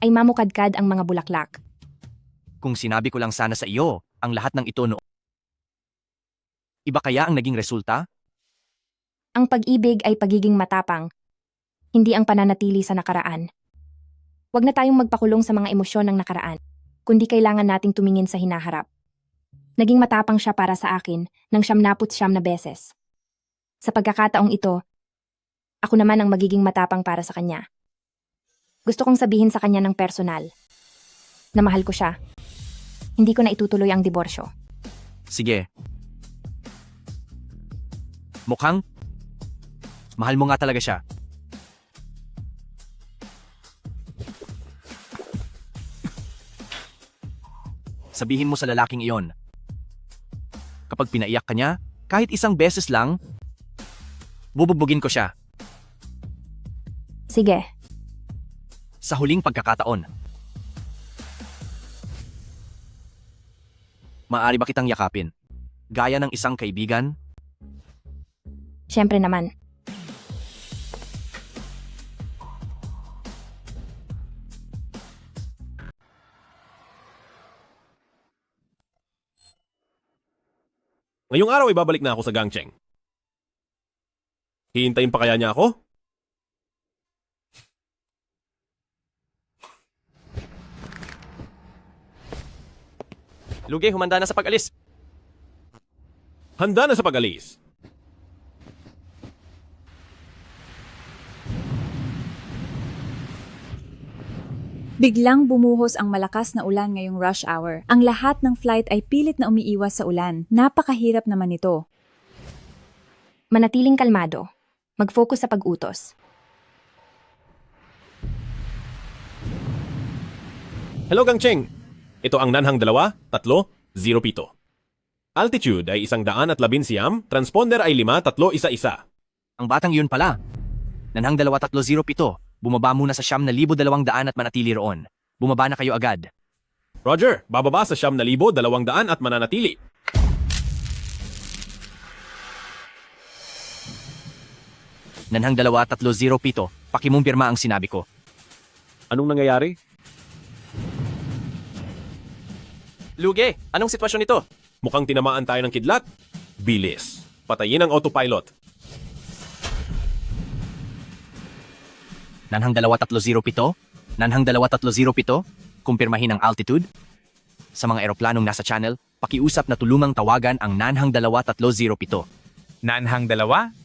ay mamukadkad ang mga bulaklak. Kung sinabi ko lang sana sa iyo ang lahat ng ito noon. Iba kaya ang naging resulta? Ang pag-ibig ay pagiging matapang, hindi ang pananatili sa nakaraan. Huwag na tayong magpakulong sa mga emosyon ng nakaraan, kundi kailangan nating tumingin sa hinaharap. Naging matapang siya para sa akin ng 79 na beses. Sa pagkakataong ito, ako naman ang magiging matapang para sa kanya. Gusto kong sabihin sa kanya ng personal na mahal ko siya. Hindi ko na itutuloy ang diborsyo. Sige. Mukhang mahal mo nga talaga siya. Sabihin mo sa lalaking iyon. Kapag pinaiyak ka niya, kahit isang beses lang, bubugbugin ko siya. Sige. Sa huling pagkakataon. Maaari ba kitang yakapin? Gaya ng isang kaibigan? Siyempre naman. Ngayong araw ay babalik na ako sa Gangcheng. Hihintayin pa kaya niya ako? Luge, humanda na sa pag-alis. Handa na sa pag-alis. Biglang bumuhos ang malakas na ulan ngayong rush hour. Ang lahat ng flight ay pilit na umiiwas sa ulan. Napakahirap naman ito. Manatiling kalmado. Mag-focus sa pag-utos. Hello Gangcheng. Ito ang Nanhang 2-3-0-7. Altitude ay 111 siyam, transponder ay 5-3-1-1. Ang batang yun pala. Nanhang 2-3-0-7. Bumaba muna sa 9,200 at manatili roon. Bumaba na kayo agad. Roger, bababa sa 9,200 at mananatili. Nanhang 2-3-0-7. Pakimumpirma ang sinabi ko. Anong nangyayari? Luge, anong sitwasyon nito? Mukhang tinamaan tayo ng kidlat. Bilis. Patayin ang autopilot. Nanhang 2-3-0-7? Nanhang 2307, kumpirmahin ang altitude. Sa mga eroplanong nasa channel, pakiusap na tulungang tawagan ang Nanhang 2307. Nanhang 2307,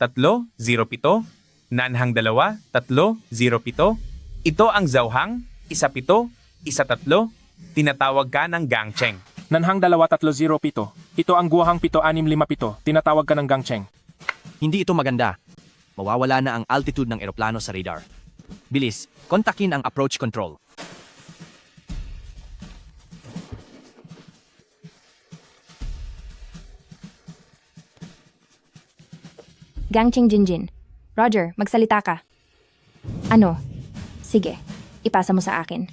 Nanhang 2307. Ito ang Zhouhang, 1713, tinatawag ka ng Gangcheng. Nanhang 2307. Ito ang Guohang 7657. Tinatawag ka ng Gangcheng. Hindi ito maganda. Mawawala na ang altitude ng eroplano sa radar. Bilis, kontakin ang approach control. Gangcheng Jinjin. Roger, magsalita ka. Ano? Sige, ipasa mo sa akin.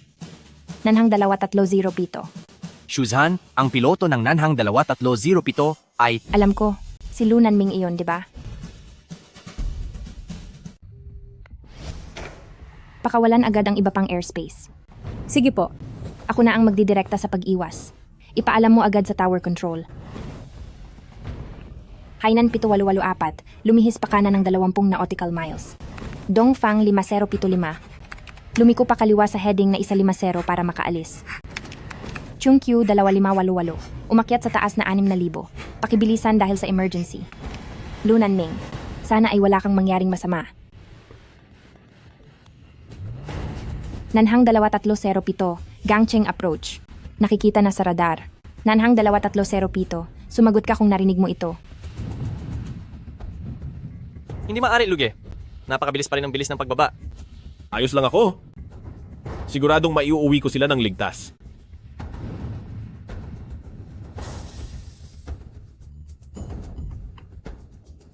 Nanhang 2307. Shuzhan, ang piloto ng Nanhang 2307 ay... Alam ko, si Lunan Ming iyon, di ba? Pakawalan agad ang iba pang airspace. Sige po. Ako na ang magdidirekta sa pag-iwas. Ipaalam mo agad sa tower control. Hainan 7884, lumihis pa kanan ng 20 nautical miles. Dongfang 5075. Lumiko pa kaliwa sa heading na 150 para makaalis. Chungkyu 2588, umakyat sa taas na 6,000. Pakibilisan dahil sa emergency. Lunan Ming, sana ay wala kang mangyaring masama. Nanhang 2307, Gangcheng approach. Nakikita na sa radar. Nanhang 2307, sumagot ka kung narinig mo ito. Hindi maaari, Luge. Napakabilis pa rin ang bilis ng pagbaba. Ayos lang ako. Siguradong maiuuwi ko sila ng ligtas.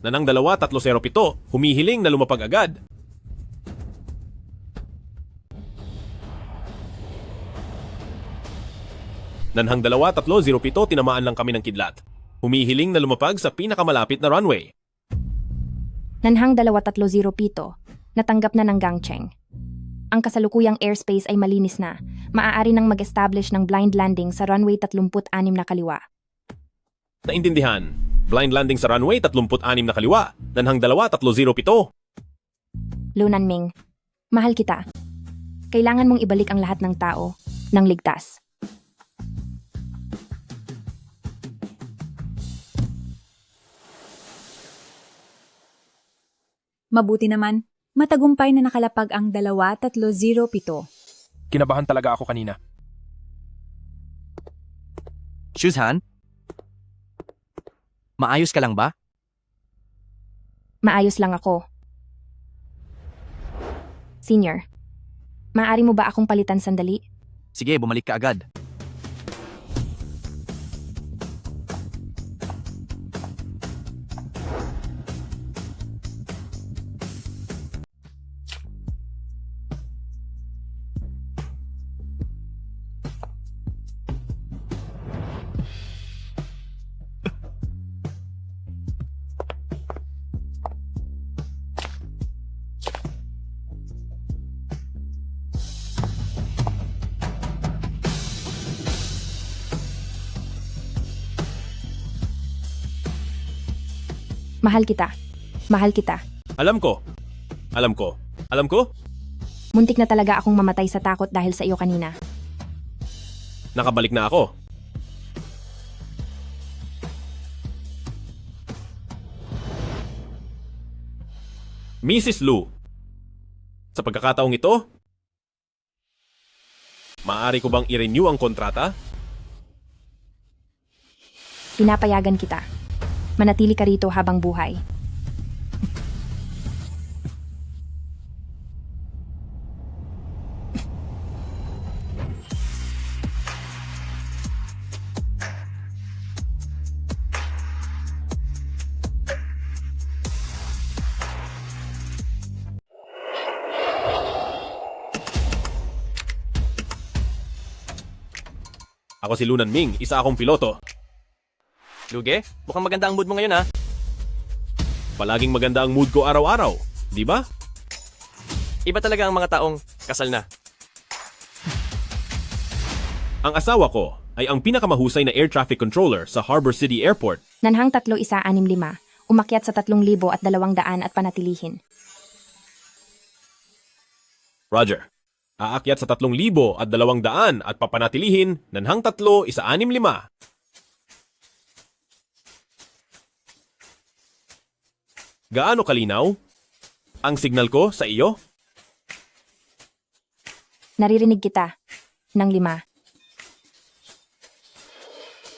Nanang 2307, humihiling na lumapag agad. Nanhang 2307, tinamaan lang kami ng kidlat. Humihiling na lumapag sa pinakamalapit na runway. Nanhang 2307, natanggap na ng Gangcheng. Ang kasalukuyang airspace ay malinis na. Maaari nang mag-establish ng blind landing sa runway 36 na kaliwa. Naintindihan. Blind landing sa runway 36 na kaliwa. Nanhang 2307. Lunan Ming, mahal kita. Kailangan mong ibalik ang lahat ng tao ng ligtas. Mabuti naman, matagumpay na nakalapag ang 2307. Kinabahan talaga ako kanina. Shuzhan? Maayos ka lang ba? Maayos lang ako. Senior, maaari mo ba akong palitan sandali? Sige, bumalik ka agad. Mahal kita. Mahal kita. Alam ko. Alam ko. Alam ko? Muntik na talaga akong mamatay sa takot dahil sa iyo kanina. Nakabalik na ako. Mrs. Lu, sa pagkakataong ito, maaari ko bang i-renew ang kontrata? Pinapayagan kita. Manatili ka rito habang buhay. Ako si Lunan Ming, isa akong piloto. Luge, mukhang maganda ang mood mo ngayon ha. Palaging maganda ang mood ko araw-araw, di ba? Iba talaga ang mga taong kasal na. Ang asawa ko ay ang pinakamahusay na air traffic controller sa Harbor City Airport. Nanhang 3165, umakyat sa 3,200 at panatilihin. Roger. Aakyat sa 3,200 at papanatilihin nanhang 3 isa 6-5. Gaano kalinaw ang signal ko sa iyo? Naririnig kita. Ng 5.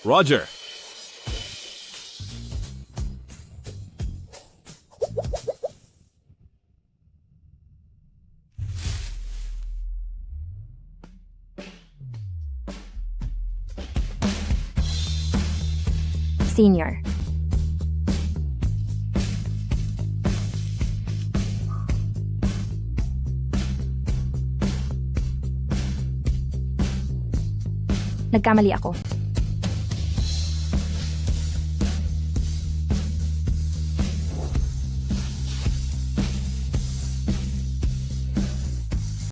Roger. Senior. Nagkamali ako.